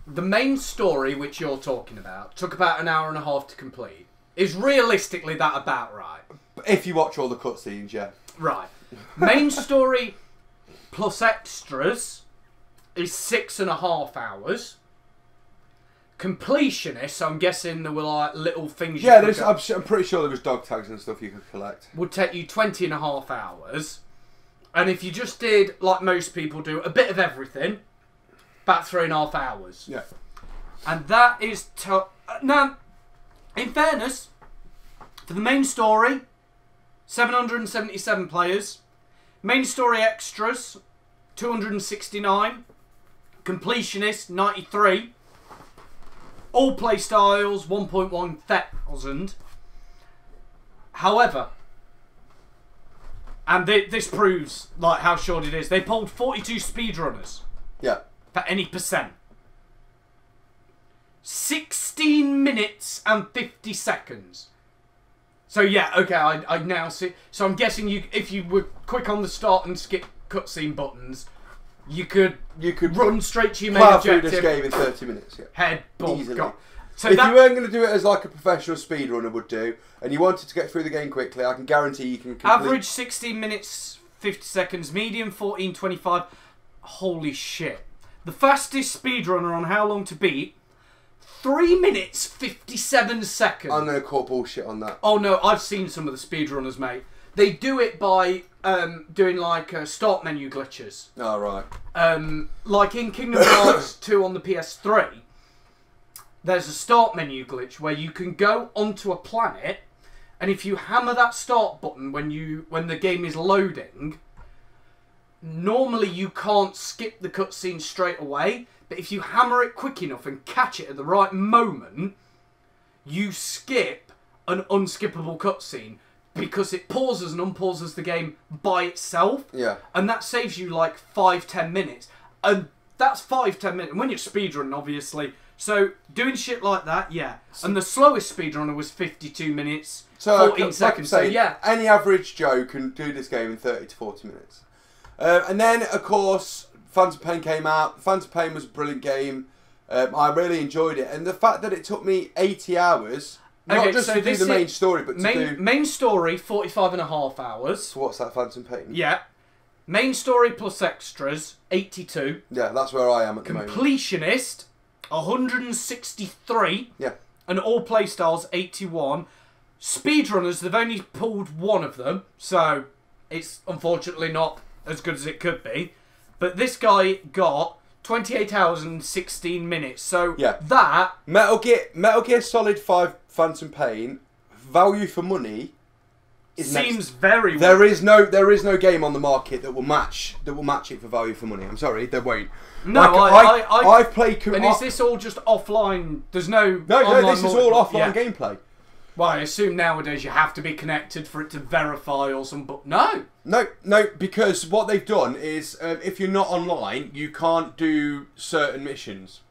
the main story, which you're talking about, took about an hour and a half to complete. Is realistically that about right? If you watch all the cutscenes, yeah. Right. Main story plus extras is 6.5 hours. Completionist, so I'm guessing there were like little things you could I'm pretty sure there was dog tags and stuff you could collect. Would take you 20.5 hours. And if you just did, like most people do, a bit of everything, about 3.5 hours. Yeah. And that is... now, in fairness, for the main story, 777 players. Main story extras, 269. Completionist, 93. All play styles, 1.1 thousand. However, and this proves like how short it is, they pulled 42 speedrunners. Yeah. For any percent. 16 minutes and 50 seconds. So yeah, okay, I now see. So I'm guessing if you were quick on the start and skip cutscene buttons, you could run straight to your main objective. Through this game in 30 minutes. Yeah. Head, boom, easily. go. So if you weren't going to do it as like a professional speedrunner would do, and you wanted to get through the game quickly, I can guarantee you can complete... Average 16 minutes, 50 seconds. Medium, 14.25. Holy shit. The fastest speedrunner on How Long to Beat, 3 minutes, 57 seconds. I'm going to call bullshit on that. Oh no, I've seen some of the speedrunners, mate. They do it by doing like start menu glitches. Oh, right. Like in Kingdom Hearts 2 on the PS3, there's a start menu glitch where you can go onto a planet, and if you hammer that start button when the game is loading, normally you can't skip the cutscene straight away, but if you hammer it quick enough and catch it at the right moment, you skip an unskippable cutscene because it pauses and unpauses the game by itself. Yeah. And that saves you like 5-10 minutes. And that's 5-10 minutes. And when you're speedrunning, obviously. So doing shit like that, yeah. And the slowest speedrunner was 52 minutes, 14 seconds. So yeah. Any average Joe can do this game in 30 to 40 minutes. And then, of course, Phantom Pain came out. Phantom Pain was a brilliant game. I really enjoyed it. And the fact that it took me 80 hours... Not just to do the main story, but to do... Main story, 45.5 hours. So what's that, Phantom Pain? Yeah. Main story plus extras, 82. Yeah, that's where I am at the moment. Completionist, 163. Yeah. and all playstyles 81. Speedrunners, they've only pulled one of them, so it's unfortunately not as good as it could be. But this guy got 28 hours and 16 minutes. So that Metal Gear Solid 5 Phantom Pain, value for money, seems very. There is no game on the market that will match it for value for money. I'm sorry, there won't. No, I've played. And is this all just offline? There's no. No, this is all offline gameplay. Well, I assume nowadays you have to be connected for it to verify or some. But no, because what they've done is, if you're not online, you can't do certain missions,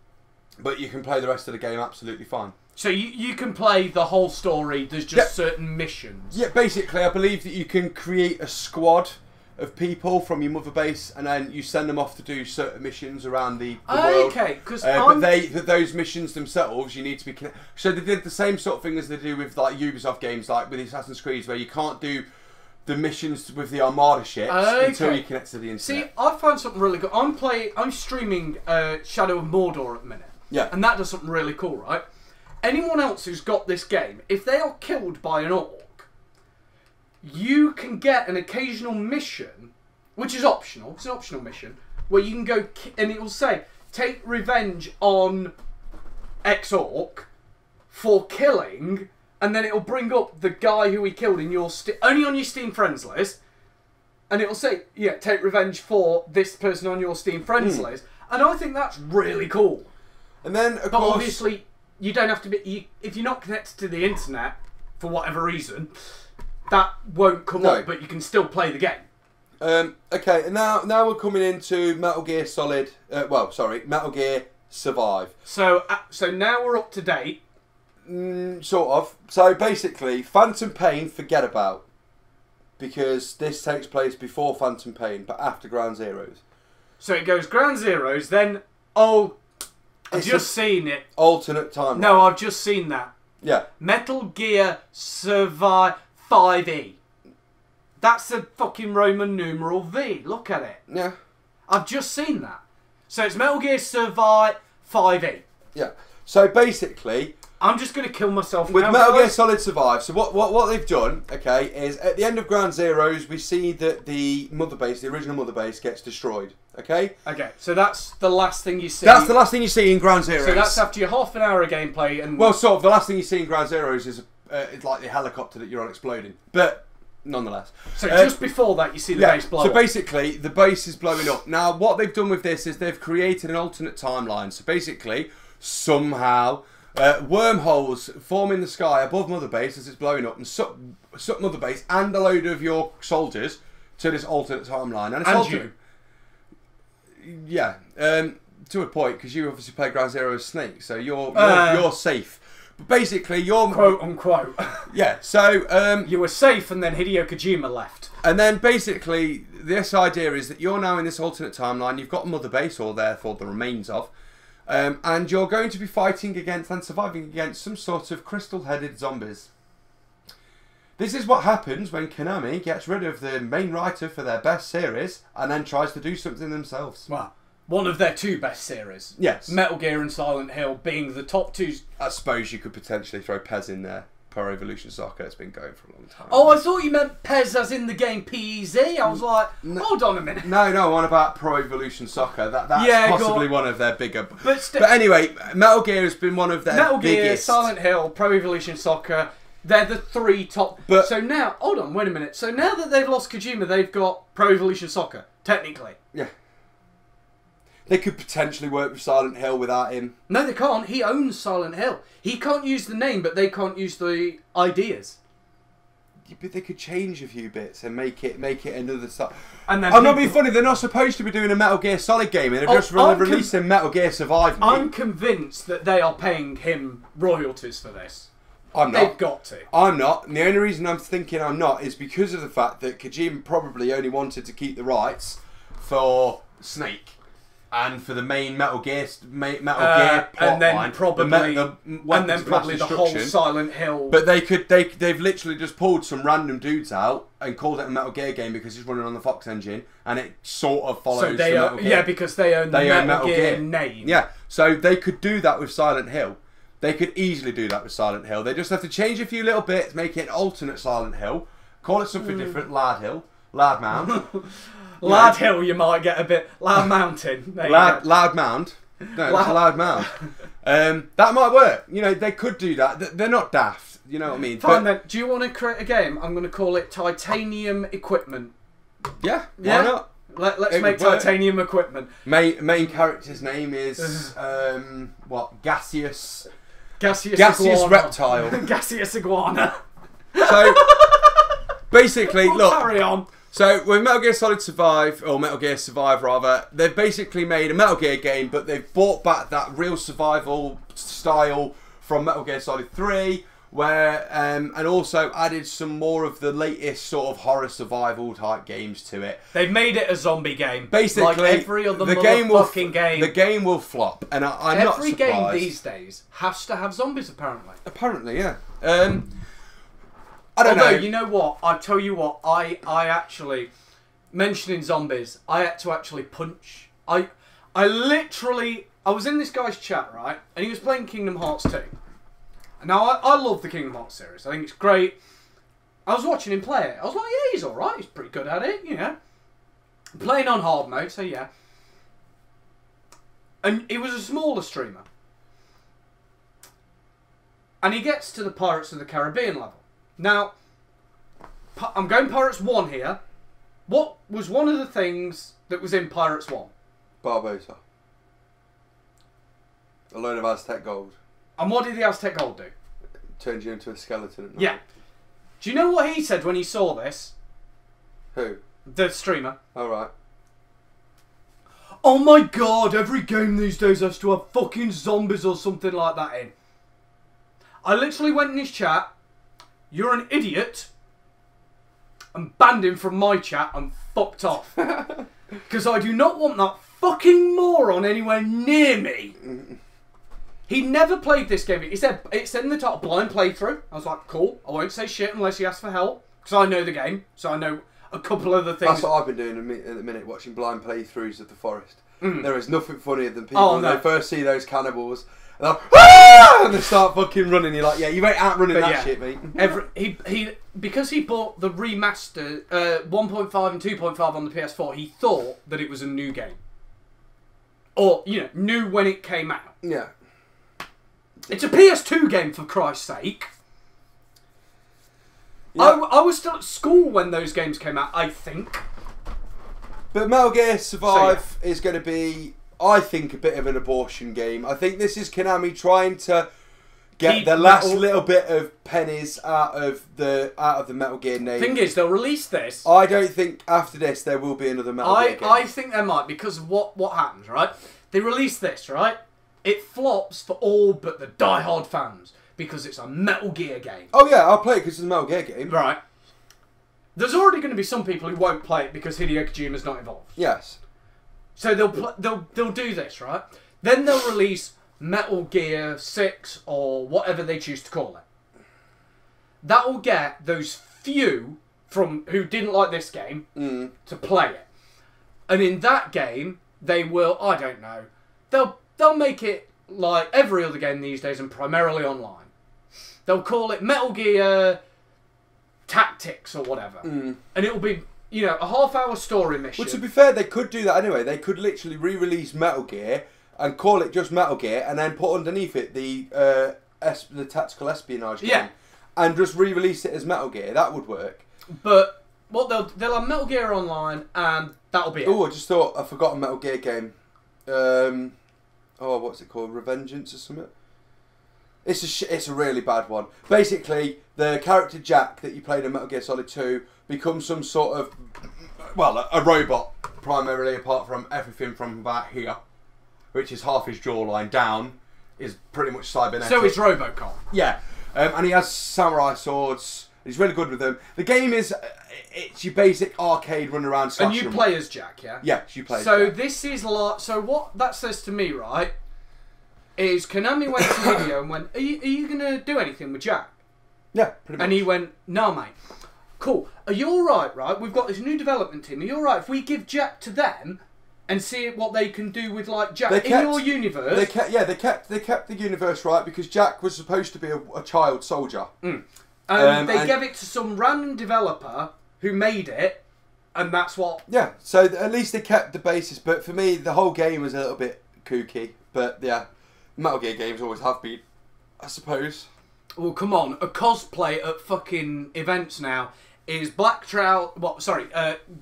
but you can play the rest of the game absolutely fine. So you can play the whole story. There's just certain missions. Yeah, basically, I believe that you can create a squad of people from your mother base, and then you send them off to do certain missions around the world. Okay, because but those missions themselves, you need to be connected. So they did the same sort of thing as they do with like Ubisoft games, like with Assassin's Creed, where you can't do the missions with the Armada ships until you connect to the internet. See, I found something really good. I'm streaming Shadow of Mordor at the minute. Yeah, and that does something really cool, right? Anyone else who's got this game, if they are killed by an orc, you can get an occasional mission, which is optional. It's an optional mission where you can go and it will say, take revenge on X orc for killing, and then it will bring up the guy who he killed in your only on your Steam friends list, and it will say, yeah, take revenge for this person on your Steam friends list, and I think that's really cool. And then, of but course, obviously, you don't have to be. If you're not connected to the internet for whatever reason, that won't come up. But you can still play the game. Okay, and now we're coming into Metal Gear Solid. Metal Gear Survive. So now we're up to date. Sort of. So basically, Phantom Pain, forget about, because this takes place before Phantom Pain, but after Ground Zeroes. So it goes Ground Zeroes, then I've just seen it. Alternate timeline. No, I've just seen that. Yeah. Metal Gear Survive 5E. That's a fucking Roman numeral V. Look at it. Yeah. I've just seen that. So it's Metal Gear Survive 5E. Yeah. So basically, I'm just going to kill myself with now, Metal Gear Solid Survive. So what they've done, okay, is at the end of Ground Zeroes, we see that the mother base, the original mother base, gets destroyed. Okay. Okay. So that's the last thing you see. That's the last thing you see in Ground Zeroes. So that's after your half an hour of gameplay and. Well, sort of. The last thing you see in Ground Zeroes is it's like the helicopter that you're on exploding, but nonetheless. So just before that, you see the base blow up. So basically, the base is blowing up. Now, what they've done with this is they've created an alternate timeline. So basically, somehow, wormholes form in the sky above Mother Base as it's blowing up, and suck Mother Base and a load of your soldiers to this alternate timeline. And you. Yeah, to a point, because you obviously play Ground Zero as Snake, so you're safe. But basically, you're quote unquote. Yeah, so you were safe, and then Hideo Kojima left. And then basically, this idea is that you're now in this alternate timeline. You've got Mother Base, or therefore the remains of, and you're going to be fighting against and surviving against some sort of crystal-headed zombies. This is what happens when Konami gets rid of the main writer for their best series and then tries to do something themselves. Well, one of their two best series. Yes. Metal Gear and Silent Hill being the top two. I suppose you could potentially throw PES in there. Pro Evolution Soccer, it's been going for a long time. Oh, I thought you meant PES as in the game PEZ. I was like, hold on a minute. No, one about Pro Evolution Soccer. That's possibly one of their bigger. But anyway, Metal Gear has been one of their Metal biggest. Gear, Silent Hill, Pro Evolution Soccer. They're the three top. But so now, hold on, wait a minute. So now that they've lost Kojima, they've got Pro Evolution Soccer, technically. Yeah. They could potentially work with Silent Hill without him. No, they can't. He owns Silent Hill. He can't use the name, but they can't use the ideas. Yeah, but they could change a few bits and make it another stuff. And then I'm not being funny. They're not supposed to be doing a Metal Gear Solid game, and they're just releasing Metal Gear Survive. I'm convinced that they are paying him royalties for this. I'm not. They've got to. I'm not. And the only reason I'm thinking I'm not is because of the fact that Kojima probably only wanted to keep the rights for Snake and for the main Metal Gear plot and then line, probably the whole Silent Hill. But they've literally just pulled some random dudes out and called it a Metal Gear game because it's running on the Fox engine, and it sort of follows. So Metal Gear. Yeah, because they own the Metal Gear name. Yeah, so they could do that with Silent Hill. They could easily do that with Silent Hill. They just have to change a few little bits, make it an alternate Silent Hill, call it something different, Lad Hill, Lad Mound. Lad Hill, you might get a bit. Lad Mountain. Lad Mound. No, it's a Lad Mound. That might work. You know, they could do that. They're not daft. You know what I mean? Fine then. Do you want to create a game? I'm going to call it Titanium Equipment. Yeah, why not? Let's make Titanium Equipment. Main character's name is what? Gaseous reptile. Gaseous iguana. So basically, look. Carry on. So with Metal Gear Solid Survive, or Metal Gear Survive rather, they've basically made a Metal Gear game, but they've brought back that real survival style from Metal Gear Solid 3. Where and also added some more of the latest sort of horror survival type games to it. They've made it a zombie game. Basically, like every other game. The game will flop, and I'm not surprised. Every game these days has to have zombies, apparently. Apparently, yeah. I don't know. You know what? I tell you what. I actually, mentioning zombies, I had to actually punch. I was in this guy's chat, right, and he was playing Kingdom Hearts 2. Now, I love the Kingdom Hearts series. I think it's great. I was watching him play it. I was like, yeah, he's alright. He's pretty good at it, you know. Playing on hard mode, so yeah. And he was a smaller streamer. And he gets to the Pirates of the Caribbean level. Now, I'm going Pirates 1 here. What was one of the things that was in Pirates 1? Barbosa. A load of Aztec gold. And what did the Aztec Gold do? Turned you into a skeleton at night. Yeah. Do you know what he said when he saw this? Who? The streamer. Alright. Oh my god, every game these days has to have fucking zombies or something like that in. I literally went in his chat, you're an idiot, and banned him from my chat and fucked off. Because I do not want that fucking moron anywhere near me. He never played this game. He said it's in the top blind playthrough. I was like, cool. I won't say shit unless he asks for help. Because I know the game. So I know a couple of the things. That's what I've been doing at the minute, watching blind playthroughs of The Forest. There is nothing funnier than people when they first see those cannibals. And they start fucking running. You're like, yeah, you ain't outrunning that shit, mate. Because he bought the remaster 1.5 and 2.5 on the PS4, he thought that it was a new game. Or, you know, new when it came out. Yeah. It's a PS2 game, for Christ's sake. Yeah. I was still at school when those games came out, I think. But Metal Gear Survive is going to be, I think, a bit of an abortion game. I think this is Konami trying to get the last little bit of pennies out of the Metal Gear name. Thing is, they'll release this. I don't think after this there will be another Metal Gear game. I think there might, because of what happens, right? They release this, right? It flops for all but the die-hard fans because it's a Metal Gear game. Oh yeah, I'll play it because it's a Metal Gear game. Right. There's already going to be some people who won't play it because Hideo Kojima's not involved. Yes. So they'll do this, right? Then they'll release Metal Gear 6 or whatever they choose to call it. That will get those few from who didn't like this game to play it. And in that game, they will, I don't know, they'll make it like every other game these days and primarily online. They'll call it Metal Gear Tactics or whatever. And it'll be, you know, a half-hour story mission. Well, to be fair, they could do that anyway. They could literally re-release Metal Gear and call it just Metal Gear and then put underneath it the tactical espionage game. And just re-release it as Metal Gear. That would work. But what they'll have Metal Gear Online and that'll be it. Oh, I just thought I forgot a Metal Gear game. What's it called? Revengeance or something? It's a really bad one. Basically, the character Jack that you played in Metal Gear Solid 2 becomes some sort of, well, a robot, primarily, apart from everything from about here, which is half his jawline down, is pretty much cybernetic. So it's RoboCop. Yeah. And he has samurai swords. He's really good with them. The game is, it's your basic arcade run around slash. And you play as Jack, yeah? Yeah, you play as Jack. So this is like, so what that says to me, right, is Konami went to Hideo and went, are you going to do anything with Jack? Yeah, pretty much. And he went, no, mate. Cool. Are you alright, right? We've got this new development team. Are you alright if we give Jack to them and see what they can do with like Jack in your universe. They kept the universe right because Jack was supposed to be a child soldier. They gave it to some random developer who made it, and that's what. Yeah, so at least they kept the basis. But for me, the whole game was a little bit kooky. But yeah, Metal Gear games always have been, I suppose. Well, come on, a cosplay at fucking events now is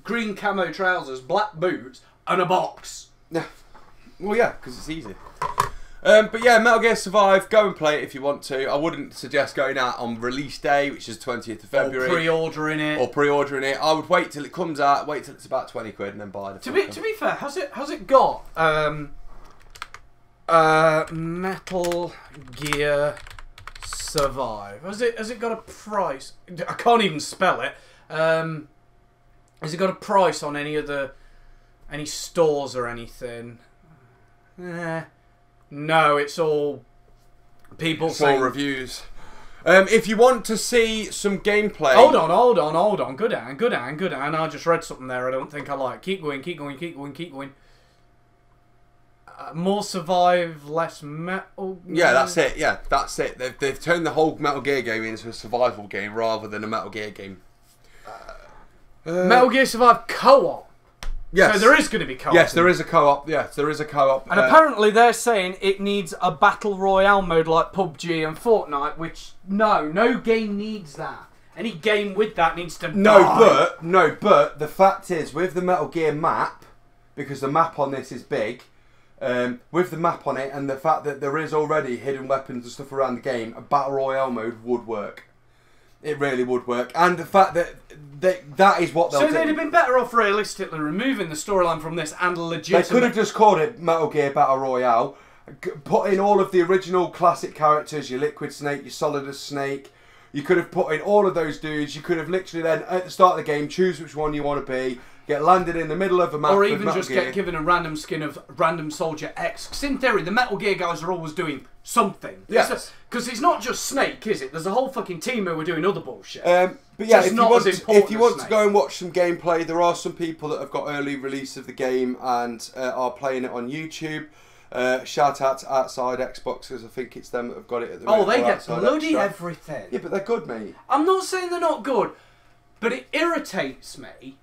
green camo trousers, black boots, and a box. Yeah. Well, yeah, because it's easy. But yeah, Metal Gear Survive, go and play it if you want to. I wouldn't suggest going out on release day, which is 20th of February. Or pre-ordering it. I would wait till it comes out, wait till it's about 20 quid and then buy the To be fair, has it got Metal Gear Survive? Has it got a price? I can't even spell it. Has it got a price on any stores or anything? No, it's all people saying... all reviews. If you want to see some gameplay... Hold on. Good down. I just read something there I don't think I like. Keep going. More Survive, less Metal Gear. Yeah, that's it. Yeah, that's it. They've turned the whole Metal Gear game into a survival game rather than a Metal Gear game. Metal Gear Survive co-op. Yes. So there is going to be co-op. Yes, there is a co-op. Yes, there is a co-op. And apparently they're saying it needs a battle royale mode like PUBG and Fortnite, which no game needs that. Any game with that needs to die. But the fact is, with the Metal Gear map, because the map on this is big. With the map on it and the fact that there is already hidden weapons and stuff around the game, a battle royale mode would work. It really would work, and the fact that that is what they'll do. So they'd have been better off realistically removing the storyline from this and legitimate. They could have just called it Metal Gear Battle Royale, put in all of the original classic characters, your Liquid Snake, your Solidus Snake. You could have put in all of those dudes. You could have literally then at the start of the game choose which one you want to be. Get landed in the middle of a map. Or even just get given a random skin of Random Soldier X. Because in theory, the Metal Gear guys are always doing something. Yes. Because it's not just Snake, is it? There's a whole fucking team who are doing other bullshit. But yeah, if you want to go and watch some gameplay, there are some people that have got early release of the game and are playing it on YouTube. Shout out to Outside Xbox, because I think it's them that have got it at the moment. Oh, they get bloody everything. Yeah, but they're good, mate. I'm not saying they're not good, but it irritates me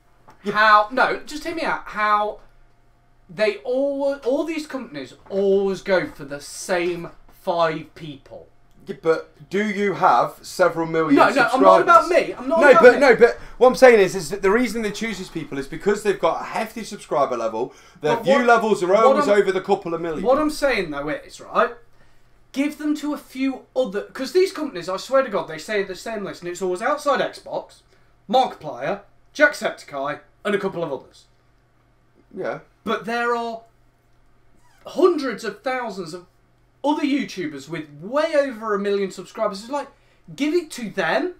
how... No, just hear me out. How they all these companies always go for the same 5 people. Yeah, but do you have several million subscribers? I'm not about me. But what I'm saying is that the reason they choose these people is because they've got a hefty subscriber level. Their view levels are always over the couple of million. What I'm saying though is, right, give them to a few other... Because these companies, I swear to God, they say the same list, and it's always Outside Xbox, Markiplier, Jacksepticeye, and a couple of others. Yeah. But there are hundreds of thousands of other YouTubers with way over 1 million subscribers. It's like, give it to them.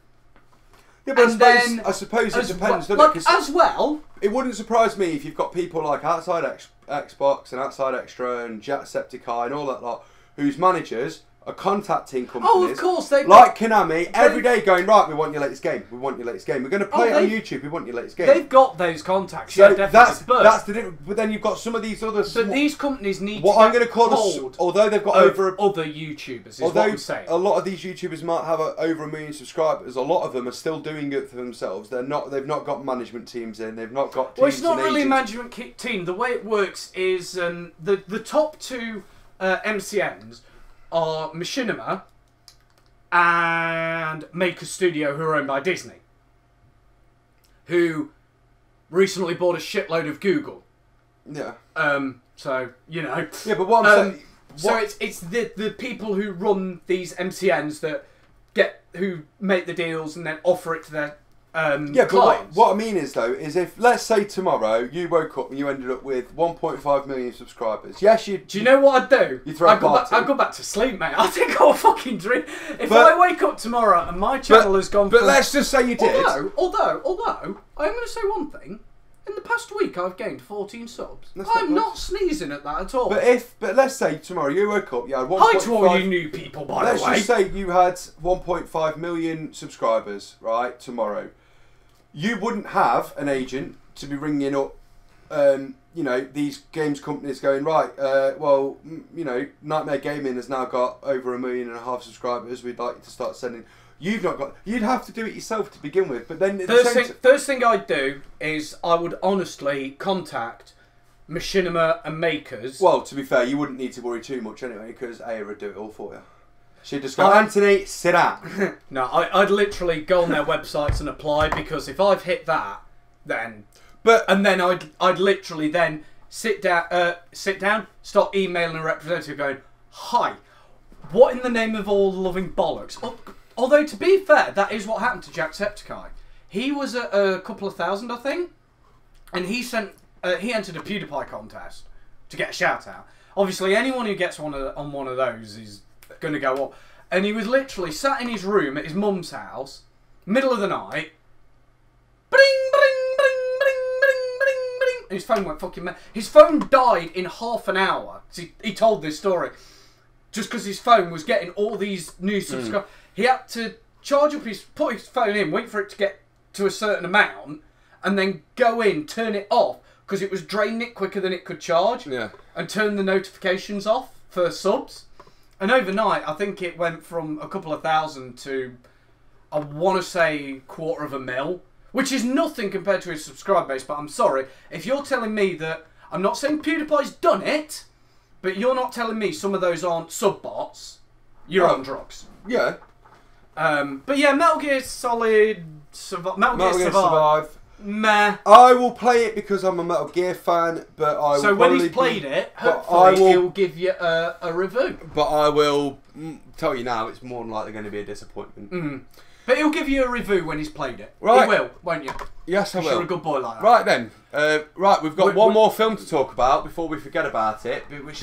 Yeah, but I suppose it depends, doesn't it? As well. It wouldn't surprise me if you've got people like Outside Xbox and Outside Extra and Jacksepticeye and all that lot, whose managers are contacting companies. Oh, of course. Like Konami, every day going, right, we want your latest game. We want your latest game. We're going to play it on YouTube. We want your latest game. They've got those contacts. So yeah, definitely. That's the difference. But then you've got some of these other... But these companies need what I'm going to call although they've got over... Other YouTubers is what I'm saying. A lot of these YouTubers might have over 1 million subscribers. A lot of them are still doing it for themselves. They've not got management teams in. They've not got teams. Well, it's not really a management team. The way it works is the top 2 MCNs are Machinima and Maker Studio, who are owned by Disney, who recently bought a shitload of Google. Yeah. So you know. Yeah, but what I'm saying. So it's the people who run these MCNs who make the deals and then offer it to their clients. But what I mean is though is if let's say tomorrow you woke up and you ended up with 1.5 million subscribers. Yes, you. Do you know what I'd do? You throw a party. I'd go back to sleep, mate. I think I'll fucking dream. If I wake up tomorrow and my channel has gone. But let's just say you did. Although I'm going to say one thing. In the past week, I've gained 14 subs. I'm not sneezing at that at all. But let's say tomorrow you woke up, you had 1.5... Hi to all you new people, by the way. Let's just say you had 1.5 million subscribers, right, tomorrow. You wouldn't have an agent to be ringing up you know, these games companies going, right, well, you know, Nightmare Gaming has now got over 1.5 million subscribers. We'd like you to start sending. You've not got. You'd have to do it yourself to begin with. But then first thing I'd do is I would honestly contact machinima and makers. Well, to be fair, you wouldn't need to worry too much anyway, because Aya would do it all for you. She'd just go, Anthony, sit down. No, I'd literally go on their websites and apply, because if I've hit that, then. And then I'd literally then sit down, start emailing a representative going, hi, what in the name of all loving bollocks? Although, to be fair, that is what happened to Jacksepticeye. He was at a couple of thousand, I think, and he entered a PewDiePie contest to get a shout out. Obviously, anyone who gets on one of those is going to go up. And he was literally sat in his room at his mum's house, middle of the night, bring, bring, bring, bring, bring, bring, bring, and his phone went fucking mad. His phone died in half an hour. He told this story. Just because his phone was getting all these new subscribers. He had to put his phone in, wait for it to get to a certain amount, and then go in, turn it off, because it was draining it quicker than it could charge. Yeah. And turn the notifications off for subs. And overnight, I think it went from a couple of thousand to, I want to say, 250,000, which is nothing compared to his subscriber base. But I'm sorry, if you're telling me that, I'm not saying PewDiePie's done it, but you're not telling me some of those aren't sub bots, you're on drugs. Yeah. But yeah, Metal Gear Solid, Metal Gear Survive. Meh. I will play it because I'm a Metal Gear fan, but I will. So when he's played it, hopefully he'll give you a review. But I will tell you now, it's more than likely going to be a disappointment. But he'll give you a review when he's played it. Right. He will, won't you? Yes, I will. You're a good boy like that. Right then. Right, we've got one more film to talk about before we forget about it. Which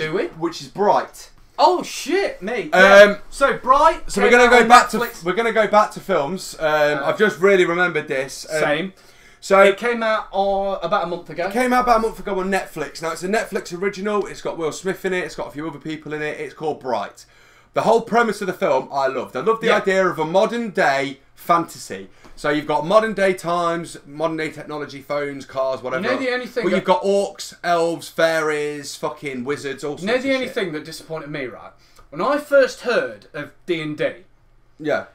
is Bright. Oh shit, me. Yeah. So Bright. So we're going to go back Netflix. We're going to go back to films. I've just really remembered this. Same. So it came out about a month ago. It came out about a month ago on Netflix. Now it's a Netflix original. It's got Will Smith in it. It's got a few other people in it. It's called Bright. The whole premise of the film I loved. I loved the idea of a modern day fantasy. So you've got modern day times, modern day technology, phones, cars, whatever. You know the only thing. Well, you've got orcs, elves, fairies, fucking wizards, all sorts of shit. You know the only thing that disappointed me, right? When I first heard of D&D. Yeah.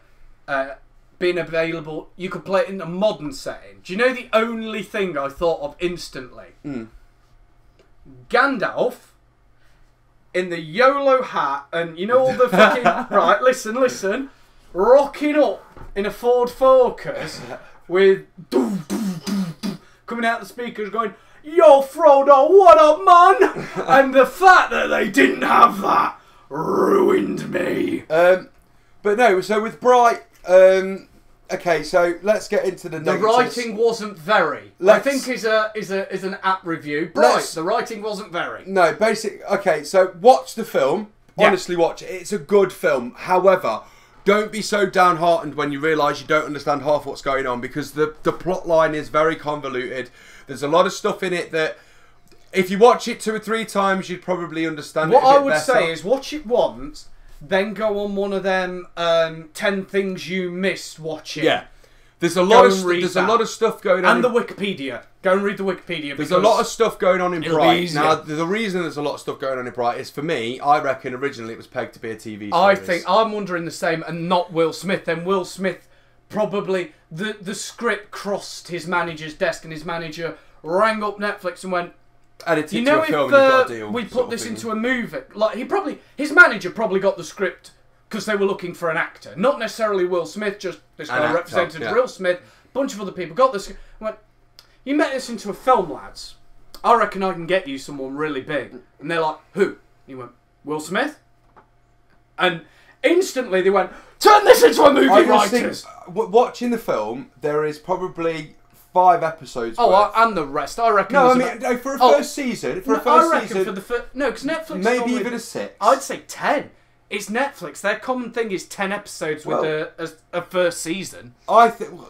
Being available, you could play it in a modern setting. Do you know the only thing I thought of instantly? Gandalf in the YOLO hat, and you know all the fucking right. Listen, rocking up in a Ford Focus with coming out the speakers, going, "Yo, Frodo, what up, man?" And the fact that they didn't have that ruined me. But no, so with Bright. Okay, so let's get into the negatives. The writing wasn't very. I think is an app review. Bright. The writing wasn't very. No, okay, so watch the film. Yeah. Honestly, watch it. It's a good film. However, don't be so downhearted when you realise you don't understand half what's going on, because the plot line is very convoluted. There's a lot of stuff in it that, if you watch it 2 or 3 times, you'd probably understand it a bit better. What I would say is watch it once. Then go on one of them 10 things you missed watching. Yeah. There's a lot of stuff going on. And the Wikipedia. Go and read the Wikipedia. There's a lot of stuff going on in Bright. Now, the reason there's a lot of stuff going on in Bright is, for me, I reckon originally it was pegged to be a TV series. I'm wondering the same, and not Will Smith. Then Will Smith probably, the script crossed his manager's desk, and his manager rang up Netflix and went, you know, if we put this into a movie, like his manager probably got the script because they were looking for an actor, not necessarily Will Smith. Just this guy represented Will Smith. A bunch of other people got this. Went, you made this into a film, lads. I reckon I can get you someone really big. And they're like, who? And he went, Will Smith. And instantly they went, turn this into a movie, writers. Watching the film, there is probably 5 episodes. And the rest. I reckon. No, for a first season. For because Netflix. Maybe even a 6. I'd say 10. It's Netflix. Their common thing is 10 episodes with a first season. I think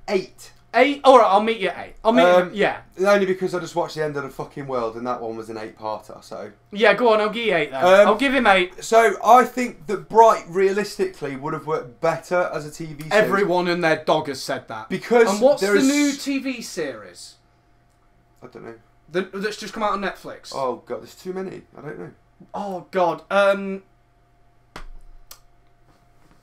8. 8. All right, I'll meet you at 8. I'll meet you. Yeah. Only because I just watched The End of the Fucking World, and that one was an 8-parter. So yeah, go on. I'll give you 8 then. I'll give him 8. So I think that Bright realistically would have worked better as a TV series. Everyone and their dog has said that. Because and what's the new TV series? I don't know. That's just come out on Netflix. Oh god, there's too many. I don't know. Oh god. I'm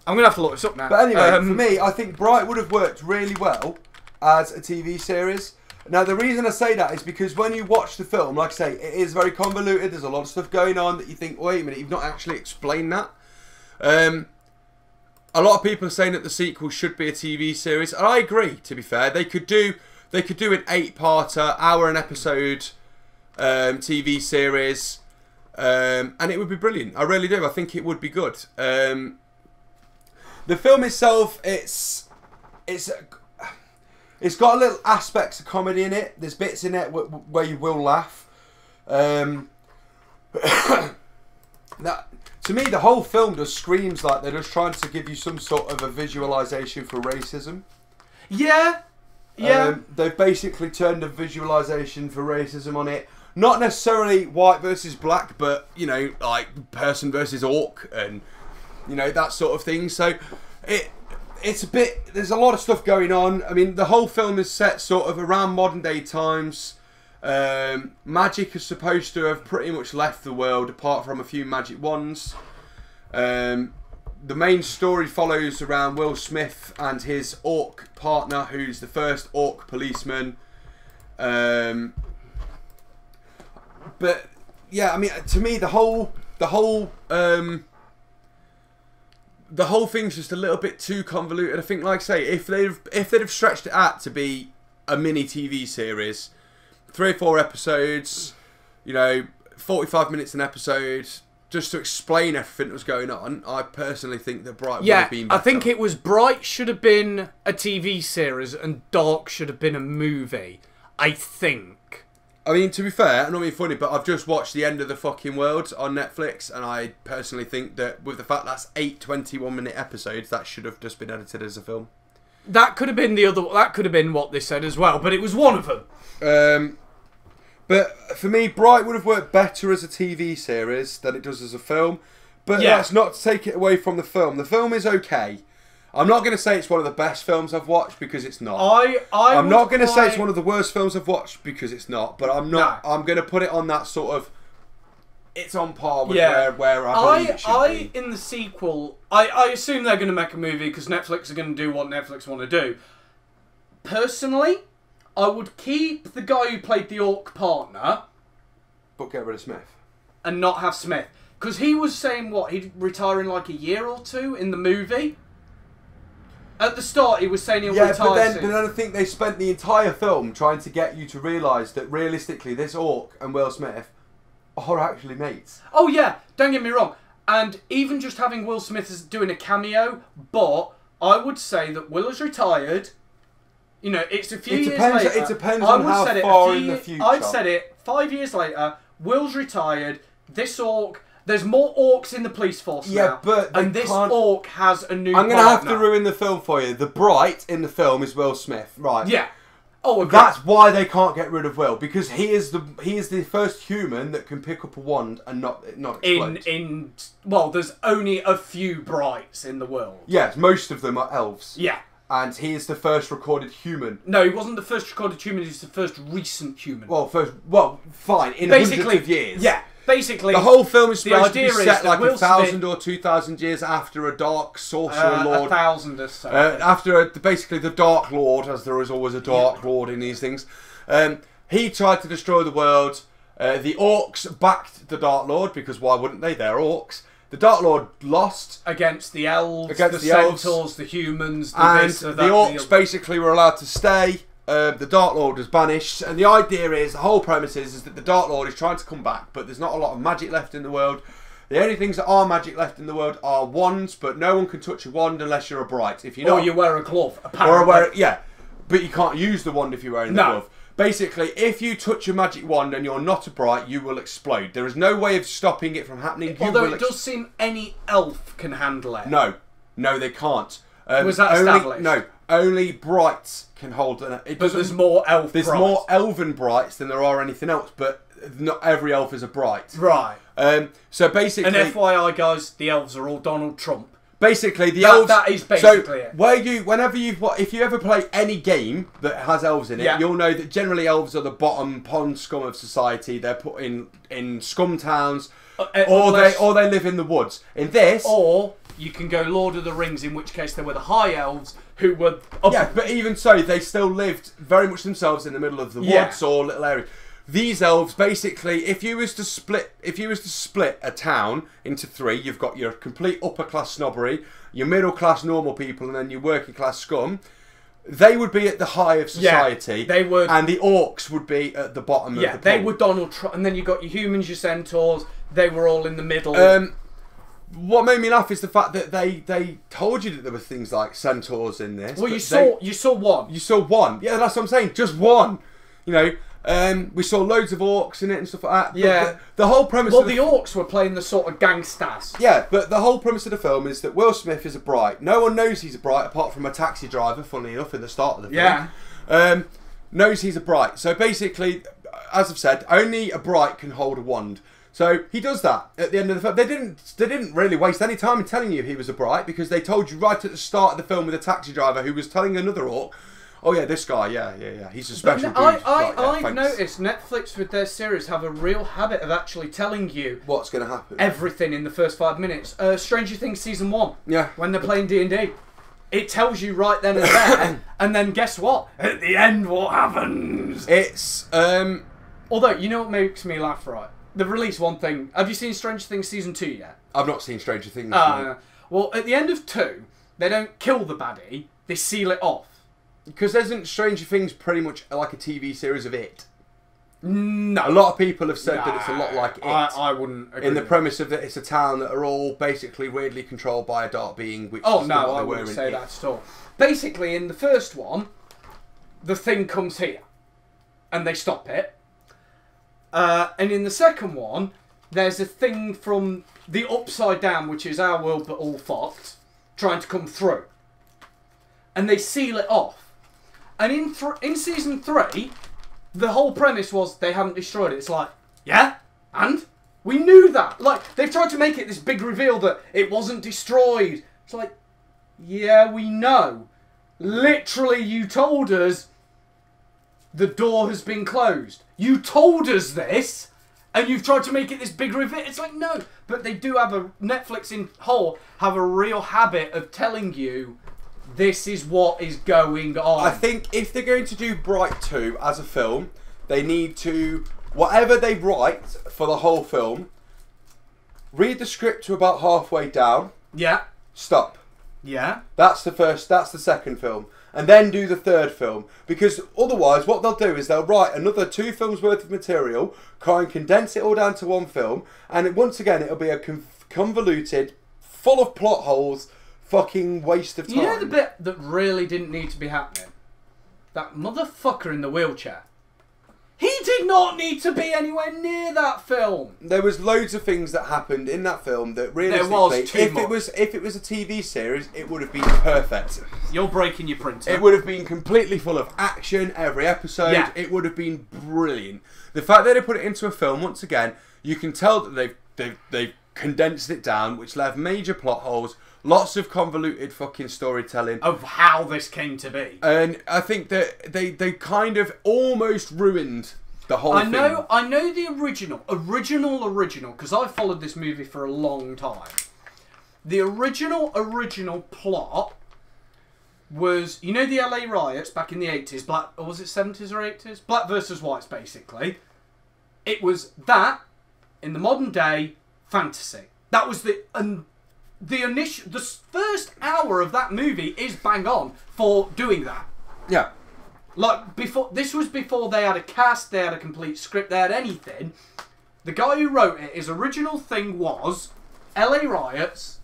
gonna have to look this up now. But anyway, for me, I think Bright would have worked really well as a TV series. Now, the reason I say that is because when you watch the film, like I say, it is very convoluted. There's a lot of stuff going on that you think, wait a minute, you've not actually explained that. A lot of people are saying that the sequel should be a TV series, and I agree. To be fair, they could do an 8-parter, hour an episode TV series, and it would be brilliant. I really do. I think it would be good. The film itself, it's got a little aspects of comedy in it. There's bits in it where you will laugh. That, to me, the whole film just screams like they're just trying to give you some sort of a visualization for racism. Yeah. They've basically turned a visualization for racism on it. Not necessarily white versus black, but, you know, like person versus orc and, you know, that sort of thing. So it's a bit, there's a lot of stuff going on. I mean, the whole film is set sort of around modern day times. Magic is supposed to have pretty much left the world apart from a few magic wands. The main story follows around Will Smith and his orc partner, who's the first orc policeman. But yeah, I mean, to me, the whole thing's just a little bit too convoluted. I think, like I say, if they'd have stretched it out to be a mini TV series, 3 or 4 episodes, you know, 45 minutes an episode, just to explain everything that was going on, I personally think that Bright would have been better. I think it was Bright should have been a TV series and Dark should have been a movie. I think. I mean, to be fair, I'm not being funny, but I've just watched The End of the Fucking World on Netflix, and I personally think that with the fact that's 8 21-minute episodes, that should have just been edited as a film. That could have been that could have been what they said as well, but it was one of them. But for me, Bright would have worked better as a TV series than it does as a film. But that's not to take it away from the film. The film is okay. I'm not going to say it's one of the best films I've watched because it's not. I'm not going to say it's one of the worst films I've watched because it's not. But I'm not. No. I'm going to put it on that sort of. It's on par with where I believe it should be. In the sequel, I assume they're going to make a movie because Netflix are going to do what Netflix want to do. Personally, I would keep the guy who played the orc partner, but get rid of Smith, and not have Smith, because he was saying he'd retire in like a year or 2 in the movie. At the start, he was saying he'll retire. But then I think they spent the entire film trying to get you to realise that realistically, this orc and Will Smith are actually mates. Oh yeah, don't get me wrong. And even just having Will Smith as doing a cameo, but I would say that Will is retired. You know, it's a few years later. It depends on how far in the future. I'd said it 5 years later. Will's retired. This orc. There's more orcs in the police force now. And this orc has a new partner. I'm going to have to ruin the film for you. The Bright in the film is Will Smith, right? Yeah. Oh, okay. That's why they can't get rid of Will, because he is the first human that can pick up a wand and not explode. Well, there's only a few Brights in the world. Yes, most of them are elves. Yeah. And he is the first recorded human. No, he wasn't the first recorded human. He's the first recent human. Well, fine. In hundreds of years. Yeah. Basically, the whole film is supposed to be set like 1,000 or 2,000 years after a dark sorcerer lord. 1,000 or so. After basically the Dark Lord, as there is always a Dark Lord in these things. He tried to destroy the world. The orcs backed the Dark Lord, because why wouldn't they? They're orcs. The Dark Lord lost against the elves, the centaurs, the humans, the orcs basically were allowed to stay. The Dark Lord was banished, and the idea is, the whole premise is that the Dark Lord is trying to come back, but there's not a lot of magic left in the world. The only things that are magic left in the world are wands, but no one can touch a wand unless you're a Bright. If you're not, or you wear a glove, apparently. But you can't use the wand if you're wearing the glove. Basically, if you touch a magic wand and you're not a Bright, you will explode. There is no way of stopping it from happening. Although it does seem any elf can handle it. No, they can't. Was that established? No, only Brights can hold it. But there's more elf. There's more elven Brights than there are anything else. But not every elf is a Bright. Right. So basically, and FYI, guys, the elves are all Donald Trump. basically the elves. That is basically so it. If you ever play any game that has elves in it, you'll know that generally elves are the bottom pond scum of society. They're put in scum towns, or they live in the woods. In this, or you can go Lord of the Rings, in which case they were the high elves who were. But even so, they still lived very much themselves in the middle of the woods or little areas. These elves, basically, if you was to split a town into three, you've got your complete upper class snobbery, your middle class normal people, and then your working class scum. They would be at the high of society. They would, and the orcs would be at the bottom of the pond. They were Donald Trump, and then you got your humans, your centaurs. They were all in the middle. What made me laugh is the fact that they told you that there were things like centaurs in this. Well, you saw one. You saw one. Yeah, that's what I'm saying. Just one. You know. We saw loads of orcs in it and stuff like that. Yeah. The whole premise. Well, the orcs were playing the sort of gangsters. Yeah, but the whole premise of the film is that Will Smith is a Bright. No one knows he's a Bright apart from a taxi driver. Funnily enough, in the start of the film. Yeah. Knows he's a Bright. So basically, as I've said, only a Bright can hold a wand. So he does that at the end of the film. They didn't really waste any time in telling you he was a Bright, because they told you right at the start of the film with a taxi driver who was telling another orc, oh yeah, this guy, yeah. He's a special dude. I've noticed Netflix with their series have a real habit of actually telling you what's going to happen. Everything in the first 5 minutes. Stranger Things season 1. Yeah. When they're playing D&D, it tells you right then and there. And then guess what? At the end, what happens? It's although you know what makes me laugh, right? They've released one thing. Have you seen Stranger Things season 2 yet? I've not seen Stranger Things. Well, at the end of 2, they don't kill the baddie. They seal it off. Because isn't Stranger Things pretty much like a TV series of It? No. A lot of people have said that it's a lot like It. I wouldn't agree. In the premise of that it's a town that are all basically weirdly controlled by a dark being, which I wouldn't say that at all. Basically, in the first one, the thing comes here, and they stop it. And in the second one, there's a thing from the upside down, which is our world but all fucked, trying to come through. And they seal it off. And in season 3, the whole premise was they haven't destroyed it. It's like, yeah, and? We knew that. Like, they've tried to make it this big reveal that it wasn't destroyed. It's like, yeah, we know. Literally, you told us the door has been closed. You told us this, and you've tried to make it this big reveal. It's like, no. But they do have Netflix in whole have a real habit of telling you this is what is going on. I think if they're going to do Bright 2 as a film, they need to, whatever they write for the whole film, read the script to about halfway down. Yeah. Stop. Yeah. That's the second film. And then do the third film. Because otherwise, what they'll do is they'll write another 2 films worth of material, try and condense it all down to one film, and once again, it'll be a convoluted, full of plot holes, fucking waste of time. You know the bit that really didn't need to be happening? That motherfucker in the wheelchair. He did not need to be anywhere near that film. There was loads of things that happened in that film that realistically, if it was a TV series, it would have been perfect. You're breaking your printer. It would have been completely full of action every episode. Yeah. It would have been brilliant. The fact that they put it into a film, once again, you can tell that they've condensed it down, which left major plot holes. Lots of convoluted fucking storytelling of how this came to be, and I think that they kind of almost ruined the whole thing. I know the original because I followed this movie for a long time. The original plot was, you know, the LA riots back in the 80s, or was it 70s or 80s? Black versus whites, basically. It was that in the modern day fantasy. That was the first hour of that movie is bang on for doing that. Yeah. Like, this was before they had a cast, they had a complete script, they had anything. The guy who wrote it, his original thing was LA riots,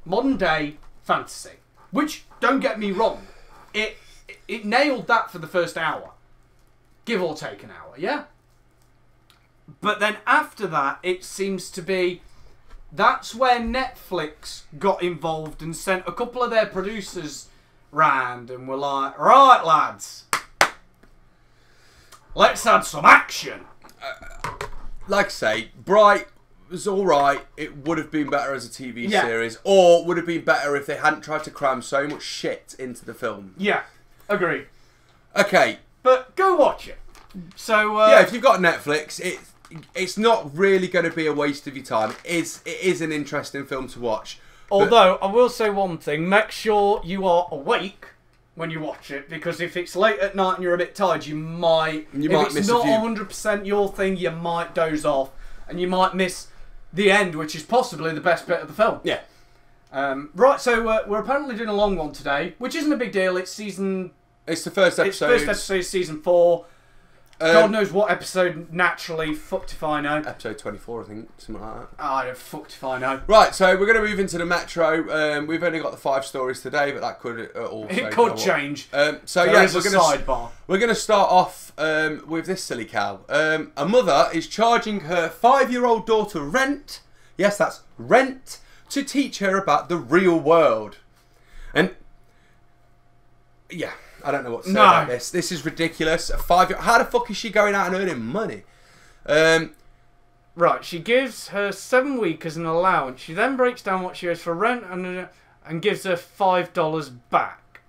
modern day fantasy. Which, don't get me wrong, it nailed that for the first hour. Give or take an hour, yeah? But then after that, it seems to be... That's where Netflix got involved and sent a couple of their producers round and were like, right, lads, let's add some action. Like I say, Bright was all right. It would have been better as a TV series, or would have been better if they hadn't tried to cram so much shit into the film. Yeah, agree. Okay, but go watch it. So yeah, if you've got Netflix, it's not really going to be a waste of your time. It is an interesting film to watch. Although I will say one thing: make sure you are awake when you watch it, because if it's late at night and you're a bit tired, you might miss if it's a not few. 100% your thing, you might doze off and you might miss the end, which is possibly the best bit of the film. Yeah. Right, so we're apparently doing a long one today, which isn't a big deal. It's the first episode. It's the first episode of season 4. God knows what episode, naturally. Fucked if I know. Episode 24, I think. Something like that. I don't fucked if I know. Right, so we're going to move into the Metro. We've only got the 5 stories today, but that could also... It could change. So there yeah, is a sidebar. We're going to start off with this silly cow. A mother is charging her 5-year-old daughter rent. Yes, that's rent. To teach her about the real world. And... yeah. I don't know what to say about this. This is ridiculous. How the fuck is she going out and earning money? Right, she gives her 7 weeks as an allowance. She then breaks down what she owes for rent and gives her $5 back.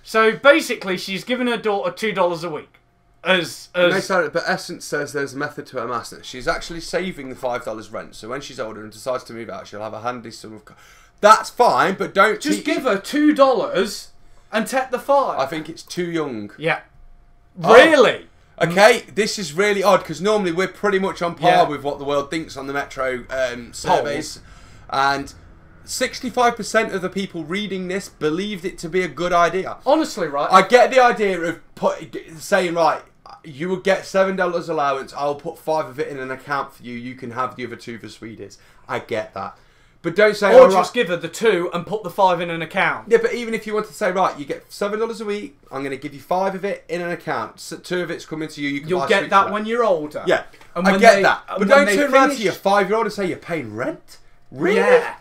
So basically, she's giving her daughter $2 a week. But Essence says there's a method to her madness. She's actually saving the $5 rent. So when she's older and decides to move out, she'll have a handy sum of... That's fine, but don't just give her $2. And take the 5. I think it's too young. Yeah. Really? Okay, this is really odd because normally we're pretty much on par with what the world thinks on the Metro surveys. And 65% of the people reading this believed it to be a good idea. Honestly, right? I get the idea of saying, right, you would get $7 allowance, I'll put 5 of it in an account for you, you can have the other 2 for Swedish. I get that. But don't say... Or just give her the 2 and put the 5 in an account. Yeah, but even if you want to say, right, you get $7 a week, I'm going to give you 5 of it in an account. So 2 of it's coming to you. You'll get that when you're older. Yeah, and I get that. But don't turn around to your 5-year-old and say you're paying rent. Really? Yeah.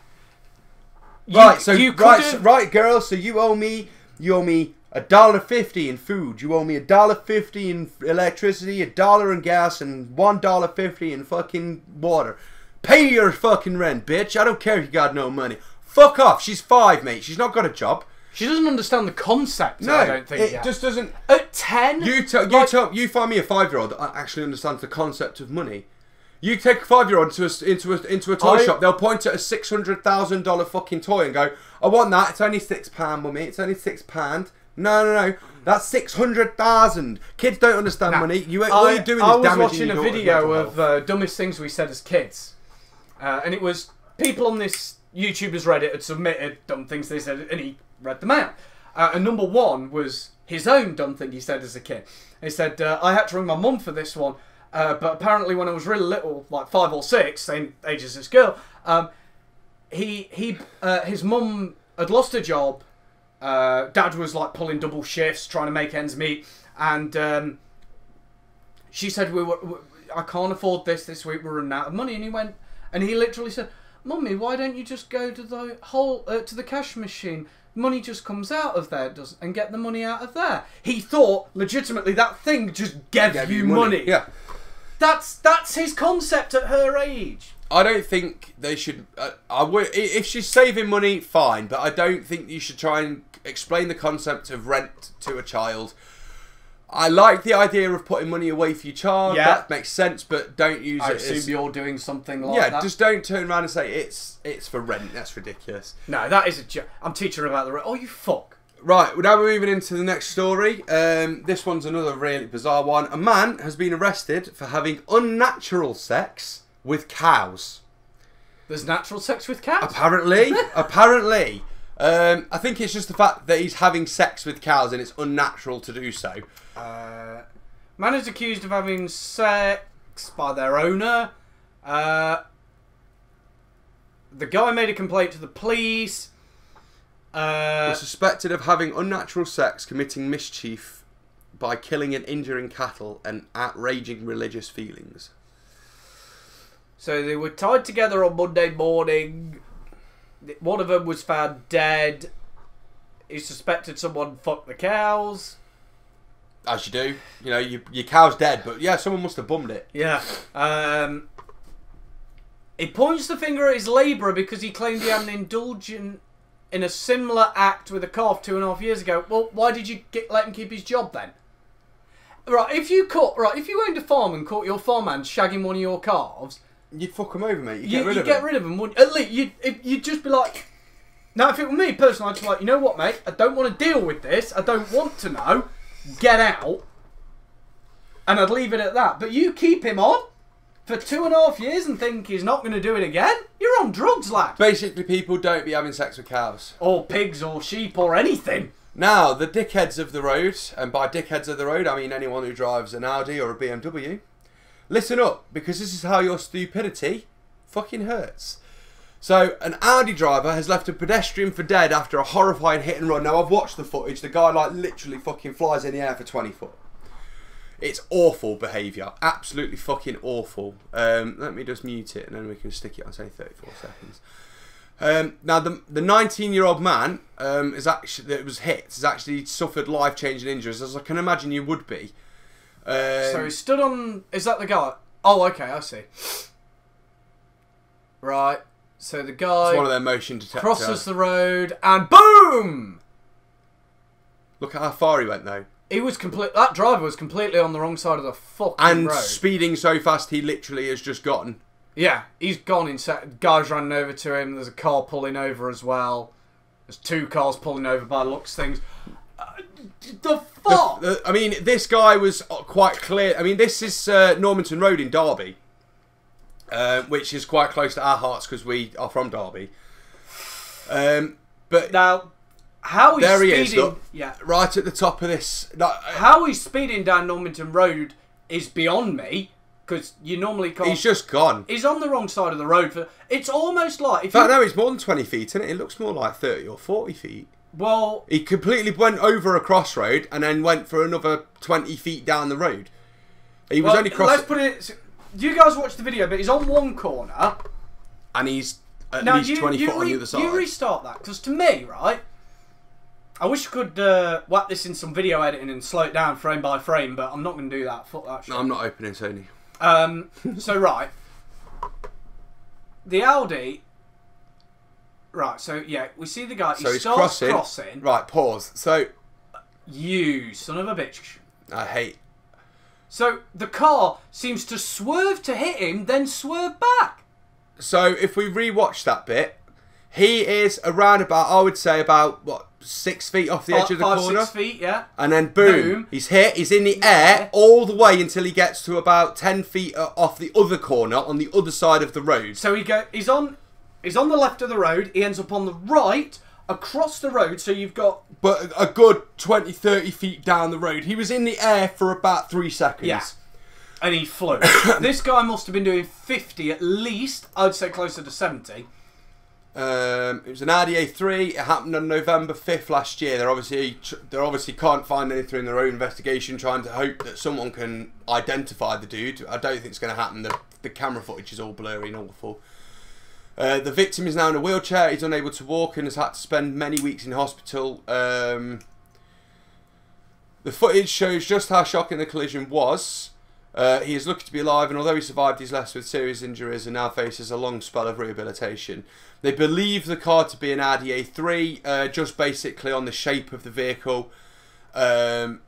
Right, girl. So you owe me $1.50 in food. You owe me $1.50 in electricity, $1 in gas, and $1.50 in fucking water. Pay your fucking rent, bitch. I don't care if you got no money. Fuck off. She's 5, mate. She's not got a job. She doesn't understand the concept. No, I don't think it just doesn't. At 10, you find me a 5-year-old that actually understands the concept of money. You take a 5-year-old into a toy shop. They'll point at a $600,000 fucking toy and go, "I want that. It's only £6, mummy. It's only £6." No. That's 600,000. Kids don't understand money. All you're doing is damaging your I was watching a video of dumbest things we said as kids. And it was people on this YouTuber's Reddit had submitted dumb things they said, and he read them out. And number 1 was his own dumb thing he said as a kid. He said, I had to ring my mum for this one, but apparently when I was really little, like 5 or 6, same age as this girl, his mum had lost her job. Dad was like pulling double shifts, trying to make ends meet, and she said, I can't afford this week, we're running out of money. And he literally said, "Mummy, why don't you just go to the cash machine? Money just comes out of there, and get the money out of there." He thought legitimately that thing just gave you money. Yeah, that's his concept at her age. I don't think they should. If she's saving money, fine, but I don't think you should try and explain the concept of rent to a child. I like the idea of putting money away for your child. Yeah. That makes sense, but don't use it as... I assume you're doing something like that. Yeah, just don't turn around and say it's for rent. That's ridiculous. No, that is a joke. I'm teaching her about the rent. Oh, you fuck. Right, now we're moving into the next story. This one's another really bizarre one. A man has been arrested for having unnatural sex with cows. There's natural sex with cows? Apparently. Apparently. I think it's just the fact that he's having sex with cows and it's unnatural to do so. Man is accused of having sex by their owner. The guy made a complaint to the police. He's suspected of having unnatural sex, committing mischief by killing and injuring cattle and outraging religious feelings. So they were tied together on Monday morning. One of them was found dead. He suspected someone fucked the cows. As you do. You know, your cow's dead, but yeah, someone must have bummed it. Yeah. He points the finger at his labourer because he claimed he had an indulgent in a similar act with a calf 2.5 years ago. Well, why did you let him keep his job then? Right, if you owned a farm and caught your farmhand shagging one of your calves, you'd fuck them over, mate. You'd get rid of them, wouldn't you? At least you'd just be like. Now, if it were me personally, I'd just be like, you know what, mate? I don't want to deal with this. I don't want to know. Get out. And I'd leave it at that. But you keep him on for 2.5 years and think he's not going to do it again? You're on drugs, lad. Basically, people don't be having sex with cows. Or pigs or sheep or anything. Now, the dickheads of the road, and by dickheads of the road, I mean anyone who drives an Audi or a BMW, listen up, because this is how your stupidity fucking hurts. So, an Audi driver has left a pedestrian for dead after a horrifying hit and run. Now, I've watched the footage. The guy, like, literally fucking flies in the air for 20 foot. It's awful behaviour. Absolutely fucking awful. Let me just mute it and then we can stick it on, say, 34 seconds. Now, the 19-year-old man that was hit has actually suffered life-changing injuries, as I can imagine you would be. So he stood on... Is that the guy? Oh, okay, I see. Right. So the guy... It's one of their motion detectors. Crosses the road and boom! Look at how far he went, though. He was That driver was completely on the wrong side of the fucking road. And speeding so fast, he literally has just gotten... Yeah, he's gone inside. Guys running over to him. There's a car pulling over as well. There's 2 cars pulling over by the looks of things. The fuck? I mean, this guy was quite clear. I mean, this is Normanton Road in Derby, which is quite close to our hearts because we are from Derby. But now, how he's there speeding, he is, look, yeah, right at the top of this. How he's speeding down Normanton Road is beyond me. Because you normally can't... He's just gone. He's on the wrong side of the road. It's almost like... In fact, no, it's more than 20 feet, isn't it? It looks more like 30 or 40 feet. Well... He completely went over a crossroad and then went for another 20 feet down the road. He was only crossing... Let's put it... You guys watch the video, but he's on one corner. And he's at least 20 foot on the other side. You restart that. Because to me, right... I wish I could whack this in some video editing and slow it down frame by frame, but I'm not going to do that. Fuck that shit. No, I'm not opening Sony. So right, the Audi. Right, so yeah, we see the guy. So he starts crossing. Right, pause. So, you son of a bitch. I hate. So the car seems to swerve to hit him, then swerve back. So if we rewatch that bit, he is around about, I would say about what, 6 feet off the edge of the corner. 6 feet, yeah. And then boom, he's hit. He's in the air all the way until he gets to about 10 feet off the other corner on the other side of the road. So he's on the left of the road. He ends up on the right across the road. So you've got a good 20, 30 feet down the road. He was in the air for about 3 seconds. Yeah. And he flew. This guy must have been doing 50 at least. I'd say closer to 70. It was an Audi A3. It happened on November 5th last year. They obviously can't find anything in their own investigation, trying to hope that someone can identify the dude. I don't think it's going to happen. The camera footage is all blurry and awful. The victim is now in a wheelchair. He's unable to walk and has had to spend many weeks in hospital. The footage shows just how shocking the collision was. He is lucky to be alive, and although he survived, he's left with serious injuries and now faces a long spell of rehabilitation. They believe the car to be an Audi A3, just basically on the shape of the vehicle. And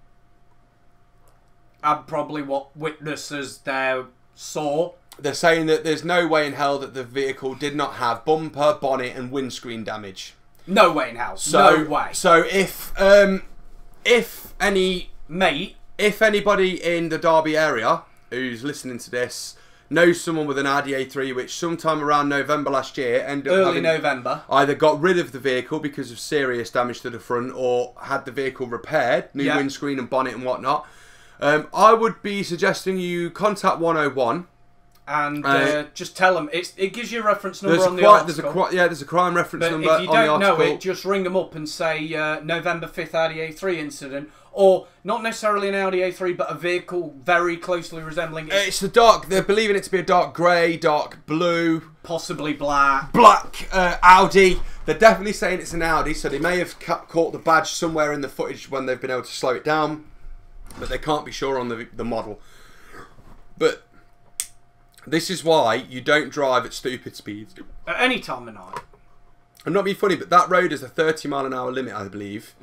probably what witnesses there saw. They're saying that there's no way in hell that the vehicle did not have bumper, bonnet and windscreen damage. No way in hell. No way. So if anybody in the Derby area who's listening to this knows someone with an Audi A3 which sometime around November last year November either got rid of the vehicle because of serious damage to the front or had the vehicle repaired, new windscreen and bonnet and whatnot, I would be suggesting you contact 101 and just tell them it gives you a reference number on the article. There's a crime reference number on the article. If you don't know it, just ring them up and say November 5th Audi A3 incident. Or not necessarily an Audi A3, but a vehicle very closely resembling it. It's the dark. They're believing it to be a dark grey, dark blue, possibly black. Black Audi. They're definitely saying it's an Audi, so they may have caught the badge somewhere in the footage when they've been able to slow it down, but they can't be sure on the model. But This is why you don't drive at stupid speeds. At any time of night. I'm not being funny, but that road is a 30-mile-an-hour limit, I believe.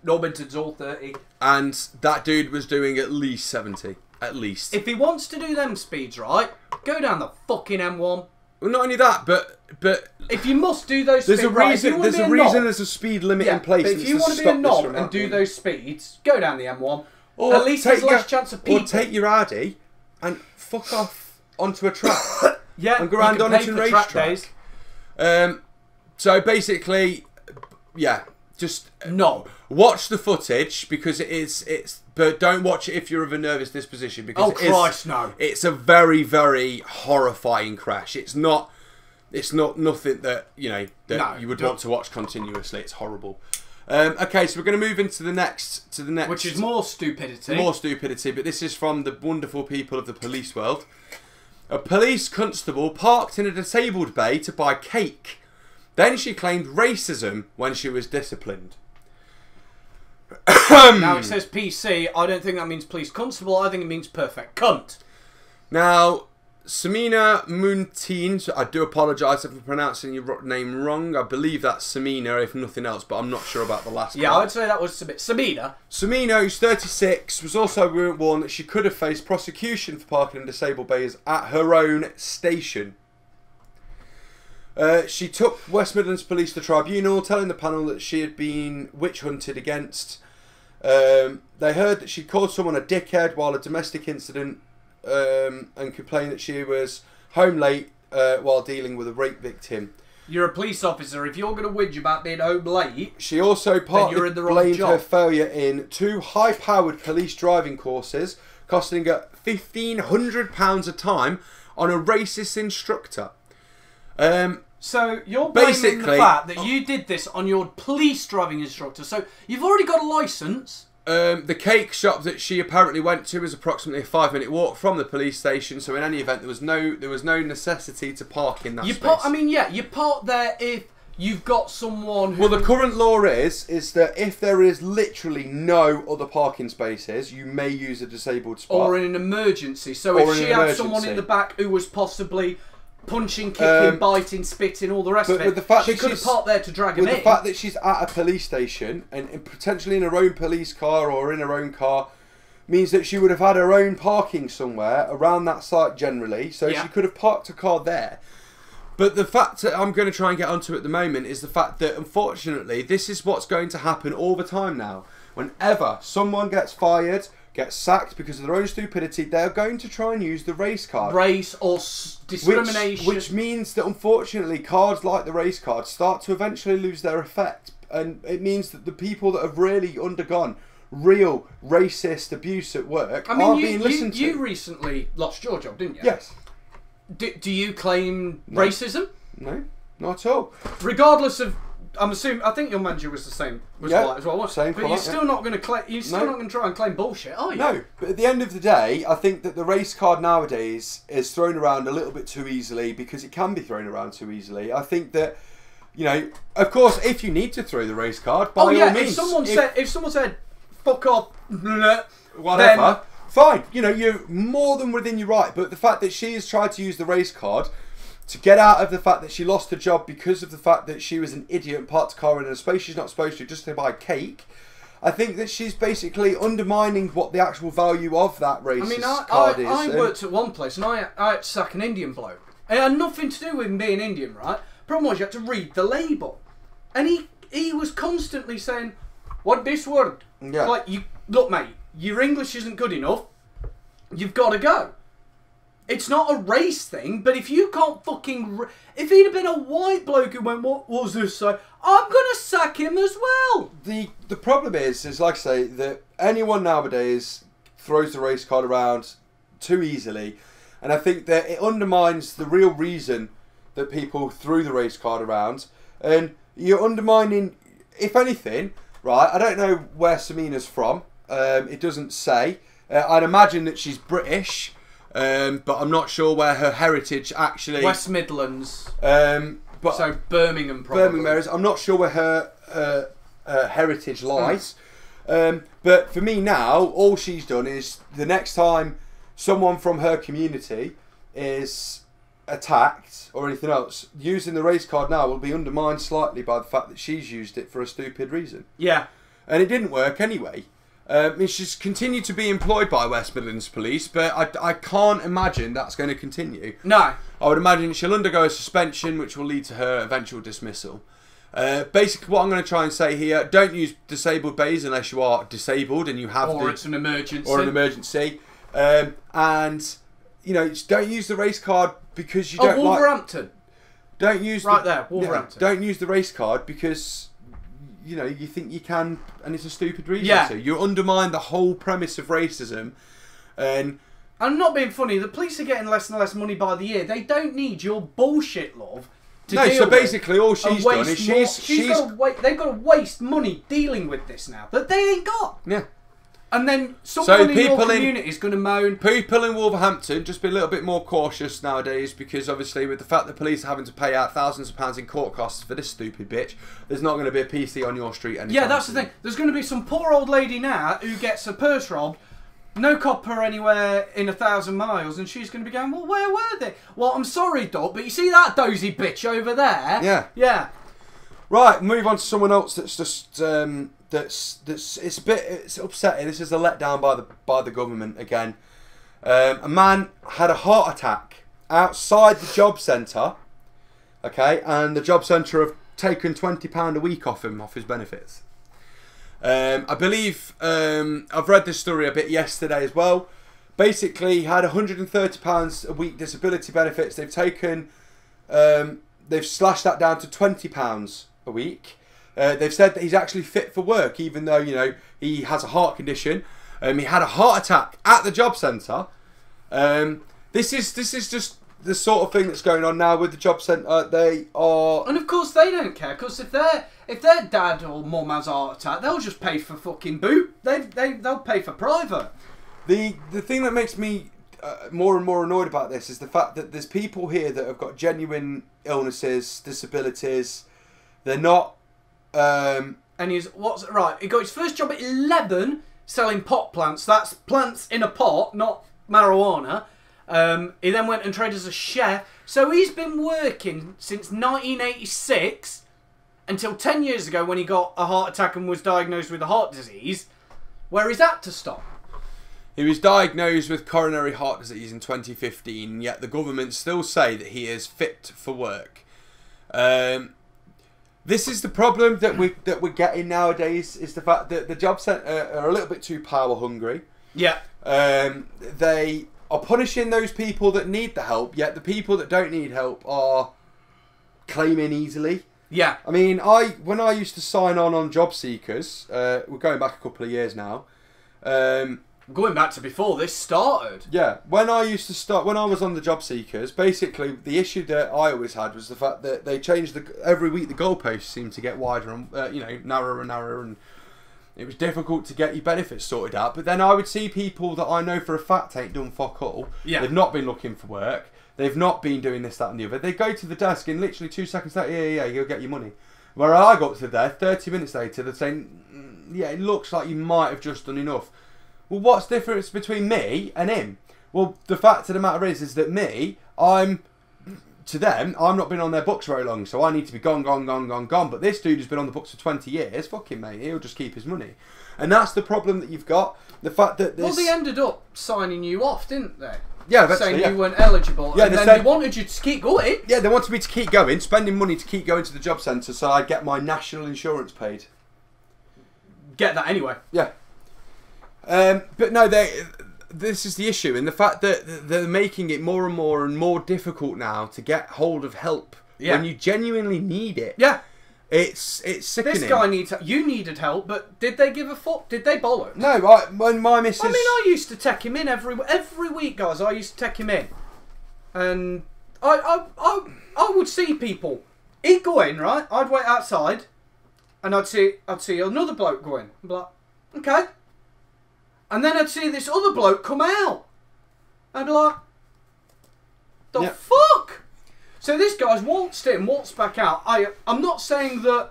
Normanton's all 30. And that dude was doing at least 70. At least. If he wants to do them speeds right, go down the fucking M1. Well, not only that, but if you must do those there's speeds, a reason. There's a reason. There's a speed limit in place. But if you want to be a knob and do those speeds, go down the M1. Or at least there's less chance of people. Or take your Audi and fuck off onto a track. Yeah, and go around Donington racetrack. So basically, yeah, just no. Watch the footage because it's but don't watch it if you're of a nervous disposition because no. It's a very, very horrifying crash. It's not nothing that you would want to watch continuously. It's horrible. Okay, so we're going to move into the next, which is more stupidity. More stupidity, but this is from the wonderful people of the police world. A police constable parked in a disabled bay to buy cake. Then she claimed racism when she was disciplined. Now it says PC. I don't think that means police constable. I think it means perfect cunt. Now, Samina Munteen, so I do apologise if I'm pronouncing your name wrong. I believe that's Samina, if nothing else, but I'm not sure about the last Yeah, part. I'd say that was a bit. Samina, who's 36, was also warned that she could have faced prosecution for parking in disabled bays at her own station. She took West Midlands Police to tribunal, telling the panel that she had been witch hunted against. They heard that she called someone a dickhead while a domestic incident and complained that she was home late while dealing with a rape victim. You're a police officer. If you're going to whinge about being home late, she also partly blamed her failure in 2 high-powered police driving courses, costing her £1,500 a time on a racist instructor. So you're blaming the fact that you did this on your police driving instructor. So you've already got a licence. The cake shop that she apparently went to was approximately a 5-minute walk from the police station. So in any event, there was no necessity to park in that space. You park there if you've got someone who... Well, the current law is that if there is literally no other parking spaces, you may use a disabled spot. Or in an emergency. So if she had someone in the back who was possibly punching, kicking, biting, spitting, all the rest of it, she could have parked there to drag him in. The fact that she's at a police station and potentially in her own police car or in her own car means that she would have had her own parking somewhere around that site generally, so she could have parked a car there. But the fact that I'm going to try and get onto at the moment is the fact that, unfortunately, this is what's going to happen all the time now. Whenever someone gets fired, gets sacked because of their own stupidity, they're going to try and use the race card. Race or discrimination. Which means that, unfortunately, cards like the race card start to eventually lose their effect. And it means that the people that have really undergone real racist abuse at work aren't being listened to. You recently lost your job, didn't you? Yes. Do you claim racism? No, not at all. Regardless of, I think your manager was the same. Was white as well. Same. But you're still not going to claim. You're still not going to try and claim bullshit, are you? No. But at the end of the day, I think that the race card nowadays is thrown around a little bit too easily because it can be thrown around too easily. I think that, of course, if you need to throw the race card, by all means. If someone said, "Fuck off," whatever. Fine, you're more than within your right, but the fact that she has tried to use the race card to get out of the fact that she lost her job because of the fact that she was an idiot and parked a car in a space she's not supposed to just to buy cake, I think that she's basically undermining what the actual value of that racist card is. I worked at one place and I had to sack an Indian bloke. It had nothing to do with him being Indian, right? Problem was you had to read the label. And he was constantly saying, "What this word?" Yeah. Like, look, mate, your English isn't good enough. You've got to go. It's not a race thing, but if you can't fucking... If he'd have been a white bloke who went, "What was this say?" I'm going to sack him as well. The problem is like I say, that anyone nowadays throws the race card around too easily. And I think that it undermines the real reason that people threw the race card around. And you're undermining, if anything, right, I don't know where Samina's from. It doesn't say. I'd imagine that she's British, but I'm not sure where her heritage actually... West Midlands. But so Birmingham, probably. Birmingham areas. I'm not sure where her heritage lies. But for me now, all she's done is the next time someone from her community is attacked or anything else, using the race card now will be undermined slightly by the fact that she's used it for a stupid reason. Yeah. And it didn't work anyway. She's continued to be employed by West Midlands Police, but I can't imagine that's going to continue. No. I would imagine she'll undergo a suspension, which will lead to her eventual dismissal. Basically, what I'm going to try and say here: don't use disabled bays unless you are disabled and you have it's an emergency. Or an emergency. And you know, don't use the race card because you don't Wolverhampton. Don't use Wolverhampton. Don't use the race card because you know you think you can, and it's a stupid reason. Yeah. So you undermine the whole premise of racism. And I'm not being funny. The police are getting less and less money by the year. They don't need your bullshit, love. So basically, all she's done is they've got to waste money dealing with this now that they ain't got. Yeah. And then someone in your community is going to moan. People in Wolverhampton, just be a little bit more cautious nowadays, because obviously with the fact that police are having to pay out thousands of pounds in court costs for this stupid bitch, there's not going to be a PC on your street anytime. Yeah, that's the thing. There's going to be some poor old lady now who gets her purse robbed, no copper anywhere in 1,000 miles, and she's going to be going, well, where were they? Well, I'm sorry, Doc, but you see that dozy bitch over there? Yeah. Yeah. Right, move on to someone else that's just... it's upsetting. This is a letdown by the government again. A man had a heart attack outside the job centre. Okay, and the job centre have taken £20 a week off him, off his benefits. I believe I've read this story a bit yesterday as well. Basically, he had £130 a week disability benefits. They've taken, they've slashed that down to £20 a week. They've said that he's actually fit for work, even though, you know, he has a heart condition. He had a heart attack at the job centre. This is just the sort of thing that's going on now with the job centre. They are, and of course they don't care, because if their dad or mum has a heart attack, they'll just pay for fucking boot. They'll pay for private. The thing that makes me more and more annoyed about this is the fact that there's people here that have got genuine illnesses, disabilities. They're not. And he got his first job at 11 selling pot plants. That's plants in a pot, not marijuana. He then went and trained as a chef. So he's been working since 1986 until 10 years ago when he got a heart attack and was diagnosed with a heart disease. Where is that to stop? He was diagnosed with coronary heart disease in 2015, yet the government still say that he is fit for work. This is the problem that we're getting nowadays, is the fact that the job centre are a little bit too power hungry. Yeah. They are punishing those people that need the help, yet the people that don't need help are claiming easily. Yeah. I mean, when I used to sign on Job Seekers, we're going back a couple of years now. Going back to before this started. Yeah, when I was on the Job Seekers, basically the issue that I always had was the fact that they changed every week the goalposts seemed to get wider and narrower and narrower, and it was difficult to get your benefits sorted out. But then I would see people that I know for a fact ain't done fuck all. Yeah. They've not been looking for work. They've not been doing this, that and the other. They go to the desk and literally 2 seconds later, yeah, you'll get your money. Where I got to there, 30 minutes later, they're saying, yeah, it looks like you might have just done enough. Well, what's the difference between me and him? Well, the fact of the matter is that I'm not been on their books very long, so I need to be gone. But this dude has been on the books for 20 years. Fuck him, mate. He'll just keep his money. And that's the problem that you've got. The fact that this... Well, they ended up signing you off, didn't they? Yeah, saying you weren't eligible. Yeah, and then they wanted you to keep going. Yeah, they wanted me to keep going, spending money to keep going to the job centre so I'd get my national insurance paid. Get that anyway. Yeah. But no, this is the issue, and the fact that they're making it more and more difficult now to get hold of help when you genuinely need it. Yeah. It's sickening. This guy you needed help, but did they give a fuck? Did they bollocks? No, when my missus... I mean, I used to take him in every week, guys. I used to take him in, and I would see people. He'd go in, right? I'd wait outside, and I'd see another bloke go in. I'd be like, okay. And then I'd see this other bloke come out. I'd be like, the fuck? So this guy's waltzed in, waltzed back out. I'm not saying that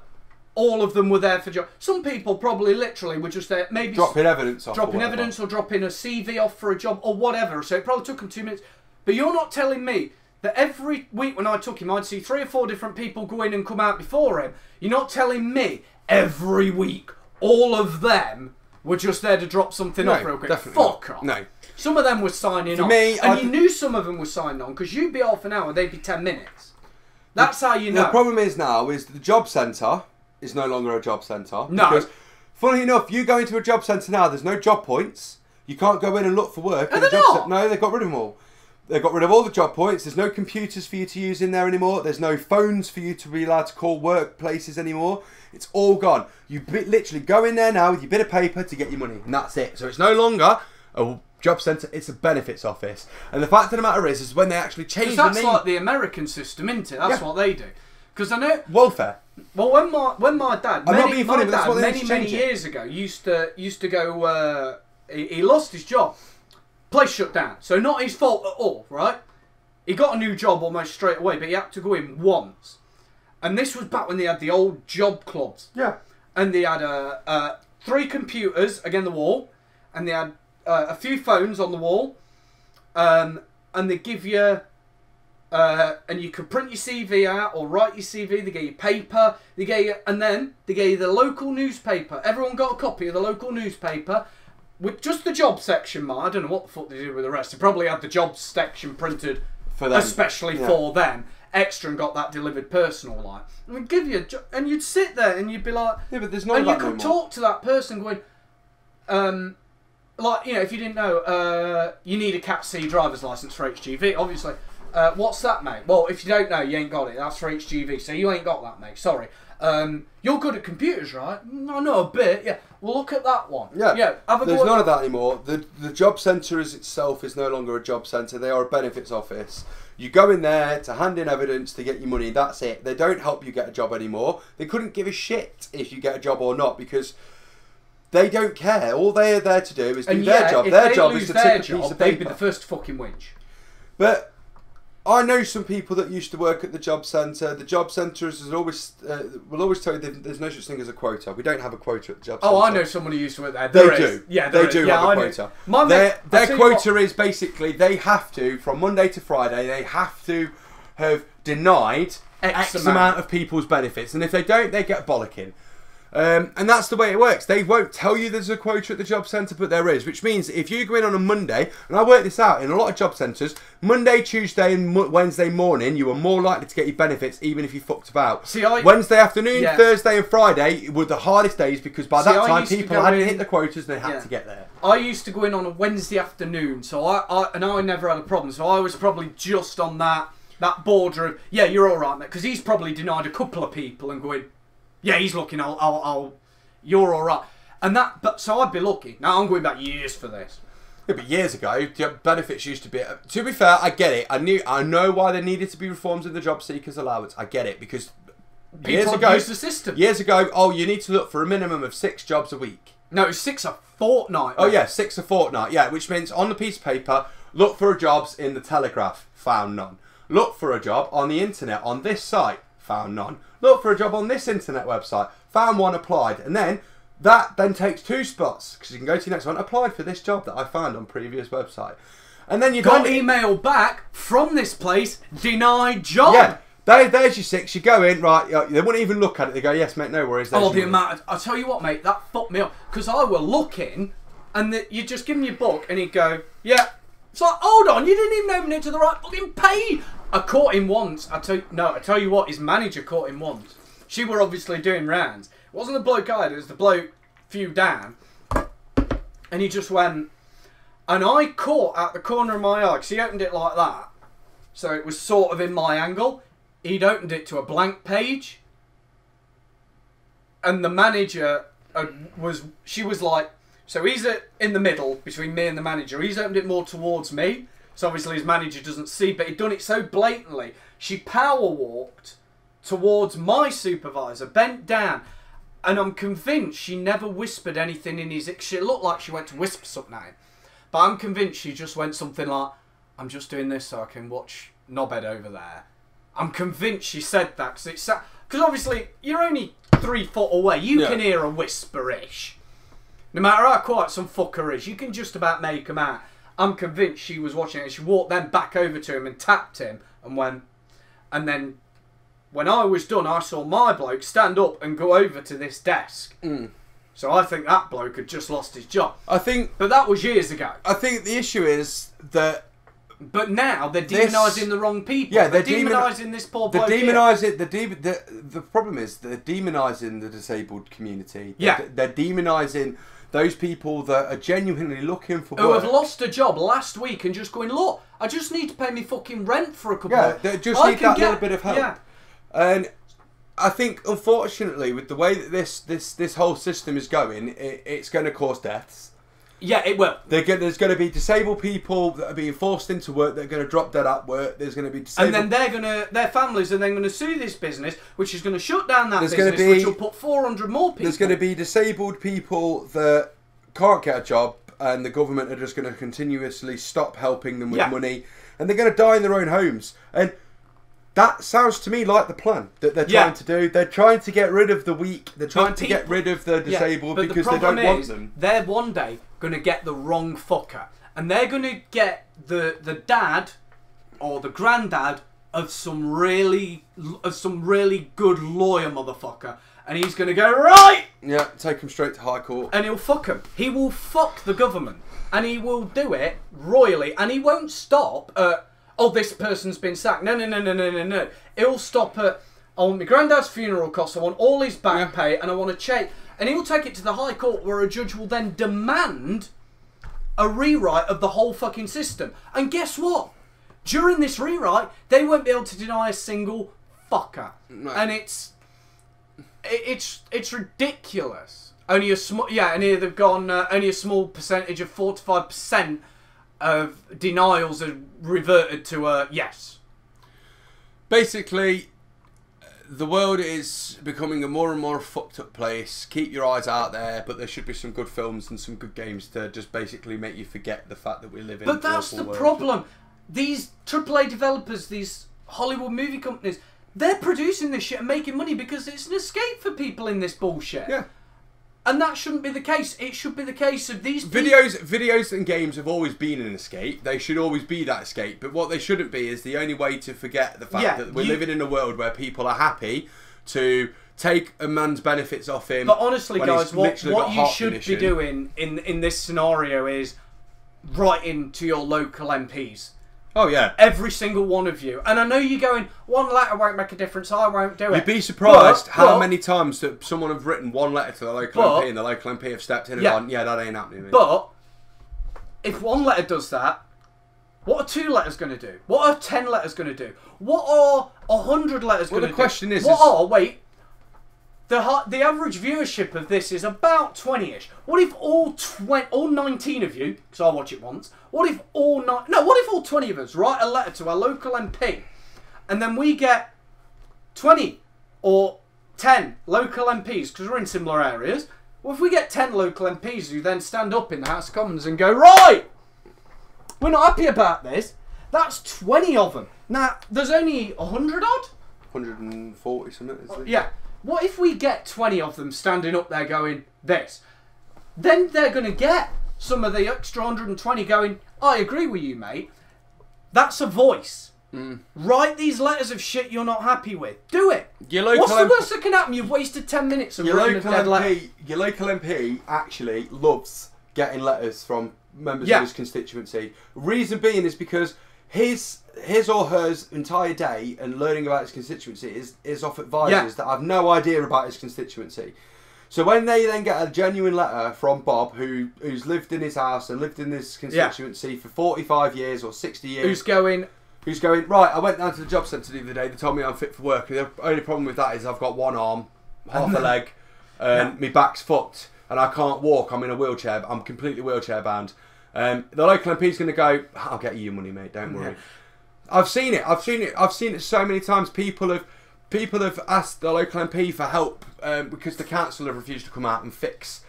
all of them were there for job. Some people probably literally were just there, maybe dropping evidence off. Dropping evidence or dropping a CV off for a job or whatever. So it probably took them 2 minutes. But you're not telling me that every week when I took him, I'd see 3 or 4 different people go in and come out before him. You're not telling me every week all of them were just there to drop something off real quick. Fuck off. No. Some of them were signing on. And you knew some of them were signing on because you'd be half an hour, they'd be 10 minutes. That's how you know. The problem is now is the job centre is no longer a job centre. No. Because, funnily enough, you go into a job centre now, there's no job points. You can't go in and look for work. Are they not? No, they've got rid of them all. They've got rid of all the job points. There's no computers for you to use in there anymore. There's no phones for you to be allowed to call workplaces anymore. It's all gone. You literally go in there now with your bit of paper to get your money, and that's it. So it's no longer a job centre, it's a benefits office. And the fact of the matter is when they actually change the name... That's like the American system, isn't it? That's what they do. Because I know... Welfare. Well, when my dad... many years ago, used to go... he lost his job. Place shut down. So not his fault at all, right? He got a new job almost straight away, but he had to go in once. And this was back when they had the old job clubs. Yeah. And they had 3 computers against the wall. And they had a few phones on the wall. And they give you... and you could print your CV out or write your CV. They gave you paper. And then they gave you the local newspaper. Everyone got a copy of the local newspaper. With just the job section, I don't know what the fuck they did with the rest. They probably had the job section printed for them. Especially for them. Extra and got that delivered personal, like. And we'd give you and you'd sit there and you'd be like... Yeah, but there's not. And you could talk to that person going... like, you know, if you didn't know, you need a Cat C driver's licence for HGV, obviously. What's that, mate? Well, if you don't know, you ain't got it. That's for HGV, so you ain't got that, mate. Sorry. You're good at computers, right? I know a bit, yeah. Well, look at that one. Yeah, There's none of that anymore. The job centre itself is no longer a job centre. They are a benefits office. You go in there to hand in evidence to get your money. That's it. They don't help you get a job anymore. They couldn't give a shit if you get a job or not because they don't care. All they are there to do is do their job. Their job is to tick a piece of paper. They'd be the first to fucking whinge. But I know some people that used to work at the job centre. The job centres will always tell you there's no such thing as a quota. We don't have a quota at the job centre. Oh, I know someone who used to work there. They do. Yeah, they do have a quota. Their quota is basically they have to, from Monday to Friday, they have to have denied X amount of people's benefits. And if they don't, they get bollocking. And that's the way it works. They won't tell you there's a quota at the job centre, but there is, which means if you go in on a Monday, and I work this out in a lot of job centres, Monday, Tuesday and Wednesday morning, you are more likely to get your benefits even if you fucked about. Wednesday afternoon, Thursday and Friday were the hardest days because by that time people hadn't hit the quotas and they had to get there. I used to go in on a Wednesday afternoon, so I never had a problem, so I was probably just on that border of, yeah, you're alright, mate, because he's probably denied a couple of people and going, yeah, he's looking. You're all right, and that. But so I'd be lucky. Now I'm going back years for this. Yeah, but years ago, benefits used to be. To be fair, I get it. I know why there needed to be reforms in the job seekers allowance. I get it because years ago, used the system. Years ago, you need to look for a minimum of 6 jobs a week. No, it's 6 a fortnight. Oh yeah, 6 a fortnight. Yeah, which means on the piece of paper, look for jobs in the Telegraph. Found none. Look for a job on the internet on this site. Found none. Look for a job on this internet website. Found one, applied. And then that takes 2 spots because you can go to the next one. Applied for this job that I found on previous website. And then you got email back from this place, denied job. Yeah. There's your 6. You go in, right, they wouldn't even look at it. They go, yes, mate, no worries. Oh, the amount. I'll tell you what, mate, that fucked me up. Because I were looking, and you just give him your book, and he'd go, yeah. It's like, hold on, you didn't even open it to the right fucking page. I caught him once. I tell you what, his manager caught him once. She were obviously doing rounds. It wasn't the bloke I had, it was the bloke few down. And he just went, and I caught at the corner of my eye, because he opened it like that. So it was sort of in my angle. He'd opened it to a blank page. And the manager she was like, so he's in the middle between me and the manager. He's opened it more towards me. So obviously his manager doesn't see, but he'd done it so blatantly. She power walked towards my supervisor, bent down, and I'm convinced she never whispered anything in his ear. It looked like she went to whisper something at him. But I'm convinced she just went something like, I'm just doing this so I can watch Knobhead over there. I'm convinced she said that, because obviously you're only 3 foot away, you can hear a whisperish. No matter how quiet some fucker is, you can just about make him out. I'm convinced she was watching it. She walked then back over to him and tapped him and went. And then when I was done, I saw my bloke stand up and go over to this desk. So I think that bloke had just lost his job. But that was years ago. I think the issue is that... But now they're demonising the wrong people. Yeah, they're demonising this poor bloke. The problem is they're demonising the disabled community. They're demonising those people that are genuinely looking for work. Who have lost a job last week and just going, look, I just need to pay me fucking rent for a couple of... Yeah, they just need that little bit of help. Yeah. And I think, unfortunately, with the way that this whole system is going, it's going to cause deaths. Yeah, it will. There's going to be disabled people that are being forced into work. They're going to drop dead at work. There's going to be disabled... And then their families are then going to sue this business, which is going to shut down that business, which will put 400 more people. There's going to be disabled people that can't get a job, and the government are just going to continuously stop helping them with money, and they're going to die in their own homes. And that sounds to me like the plan that they're trying to do. They're trying to get rid of the weak. They're trying to get rid of the disabled because they don't want them. They're one day going to get the wrong fucker, and they're going to get the dad or the granddad of some really good lawyer motherfucker, and he's going to go, right, take him straight to high court, and he'll fuck him. He will fuck the government, and he will do it royally, and he won't stop at, oh, this person's been sacked. No. He'll stop at, I want my granddad's funeral costs, I want all his back pay, and I want to check. And he'll take it to the High Court, where a judge will then demand a rewrite of the whole fucking system. And guess what? During this rewrite, they won't be able to deny a single fucker. No. And it's ridiculous. Only a small, and here they've gone only a small percentage of 4 to 5% of denials are reverted to yes. Basically, the world is becoming a more and more fucked up place. Keep your eyes out there, but there should be some good films and some good games to just basically make you forget the fact that we live in an awful world. But that's the problem. These AAA developers, these Hollywood movie companies, they're producing this shit and making money because it's an escape for people in this bullshit. Yeah. And that shouldn't be the case. It should be the case of these videos and games have always been an escape. They should always be that escape. But what they shouldn't be is the only way to forget the fact that we're living in a world where people are happy to take a man's benefits off him. But honestly, guys, what you should be doing in this scenario is writing to your local MPs. Oh, yeah. Every single one of you. And I know you're going, one letter won't make a difference, I won't do it. You'd be surprised how many times that someone have written one letter to the local MP and the local MP have stepped in and gone, yeah, that ain't happening. Mate. But, if one letter does that, what are 2 letters going to do? What are 10 letters going to do? What are 100 letters going to do? Well, the question is... The average viewership of this is about 20-ish. What if all 19 of you, because I watch it once, what if all 20 of us write a letter to our local MP, and then we get 20 or 10 local MPs, because we're in similar areas, well, if we get 10 local MPs who then stand up in the House of Commons and go, right, we're not happy about this, that's 20 of them. Now, there's only 100 odd? 140 something, isn't it? Yeah. What if we get 20 of them standing up there going, this? Then they're going to get some of the extra 120 going, I agree with you, mate. That's a voice. Write these letters of shit you're not happy with. Do it. What's the worst that can happen? You've wasted 10 minutes of writing a dead letter. Your local MP actually loves getting letters from members of his constituency. Reason being is because his or her entire day and learning about his constituency is off advisors that have no idea about his constituency. So when they then get a genuine letter from Bob, who's lived in his house and lived in this constituency for 45 years or 60 years... Who's going, right, I went down to the job centre the other day, they told me I'm fit for work, and the only problem with that is I've got one arm, half a leg, and my back's fucked, and I can't walk, I'm in a wheelchair, I'm completely wheelchair bound. The local MP's going to go, I'll get you your money, mate, don't worry. I've seen it so many times. People have asked the local MP for help because the council have refused to come out and fix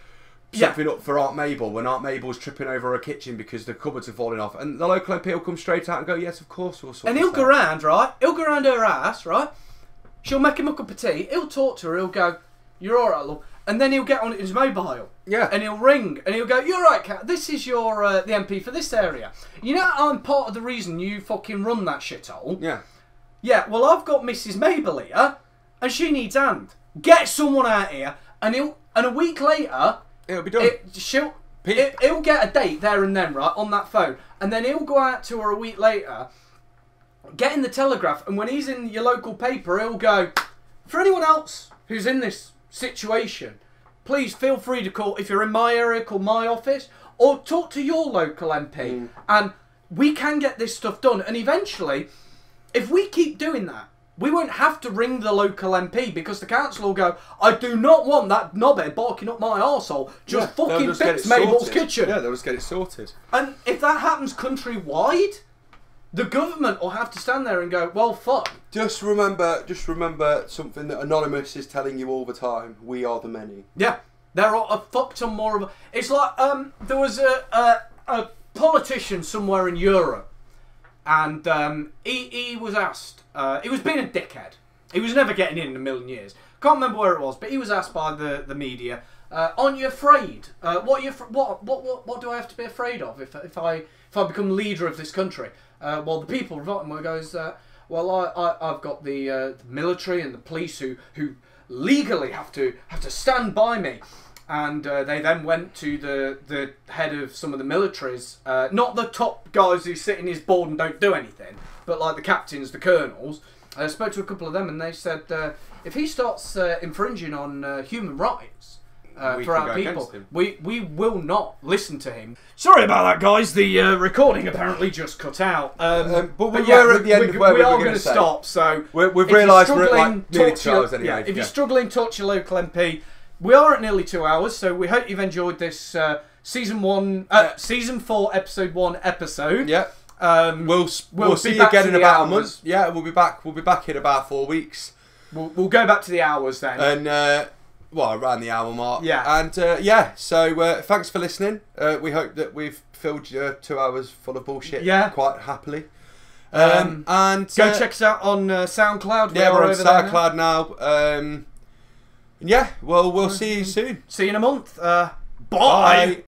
something up for Aunt Mabel when Aunt Mabel's tripping over her kitchen because the cupboards are falling off, and the local MP will come straight out and go, yes, of course we'll sort it. And he'll go round, right? He'll go round her ass, right? She'll make him a cup of tea. He'll talk to her. He'll go, you're all right, love. And then he'll get on his mobile. Yeah. And he'll ring and he'll go, you're right, Kat, this is your the MP for this area. You know, I'm part of the reason you fucking run that shithole. Yeah. Yeah, well, I've got Mrs. Mabel here, and she needs hand. Get someone out here, and a week later, it'll be done. He'll get a date there and then, right, on that phone, and then he'll go out to her a week later, get in the Telegraph, and when he's in your local paper, he'll go, for anyone else who's in this situation, please feel free to call, if you're in my area, call my office, or talk to your local MP, and we can get this stuff done, and eventually, if we keep doing that, we won't have to ring the local MP because the council will go, I do not want that knobhead barking up my arsehole. Just fucking fix Mabel's kitchen. Yeah, they'll just get it sorted. And if that happens countrywide, the government will have to stand there and go, well, fuck. Just remember something that Anonymous is telling you all the time. We are the many. Yeah, there are a fuck ton more of. It's like there was a politician somewhere in Europe. And he was asked, he was being a dickhead. He was never getting in a million years. Can't remember where it was, but he was asked by the media, aren't you afraid? What do I have to be afraid of if I become leader of this country? Well, the people voting him goes, well, I've got the military and the police who legally have to stand by me. And they then went to the head of some of the militaries, not the top guys who sit in his board and don't do anything, but like the captains, the colonels. I spoke to a couple of them and they said, if he starts infringing on human rights for our people, we will not listen to him. Sorry about that, guys. The recording apparently just cut out. But we're at the end of where we are going to stop. So we've realised we're at like nearly 2 hours anyway. Yeah, if you're struggling, talk to your local MP. We are at nearly 2 hours, so we hope you've enjoyed this season 4, episode 1 episode. Yeah. We'll see you again in about a month. Yeah, we'll be back. We'll be back in about 4 weeks. We'll go back to the hours then. And around the hour mark. Yeah. And so thanks for listening. We hope that we've filled your 2 hours full of bullshit. Yeah. Quite happily. And go check us out on SoundCloud. Yeah, we're on SoundCloud now. Yeah, well, we'll see you soon. See you in a month. Bye.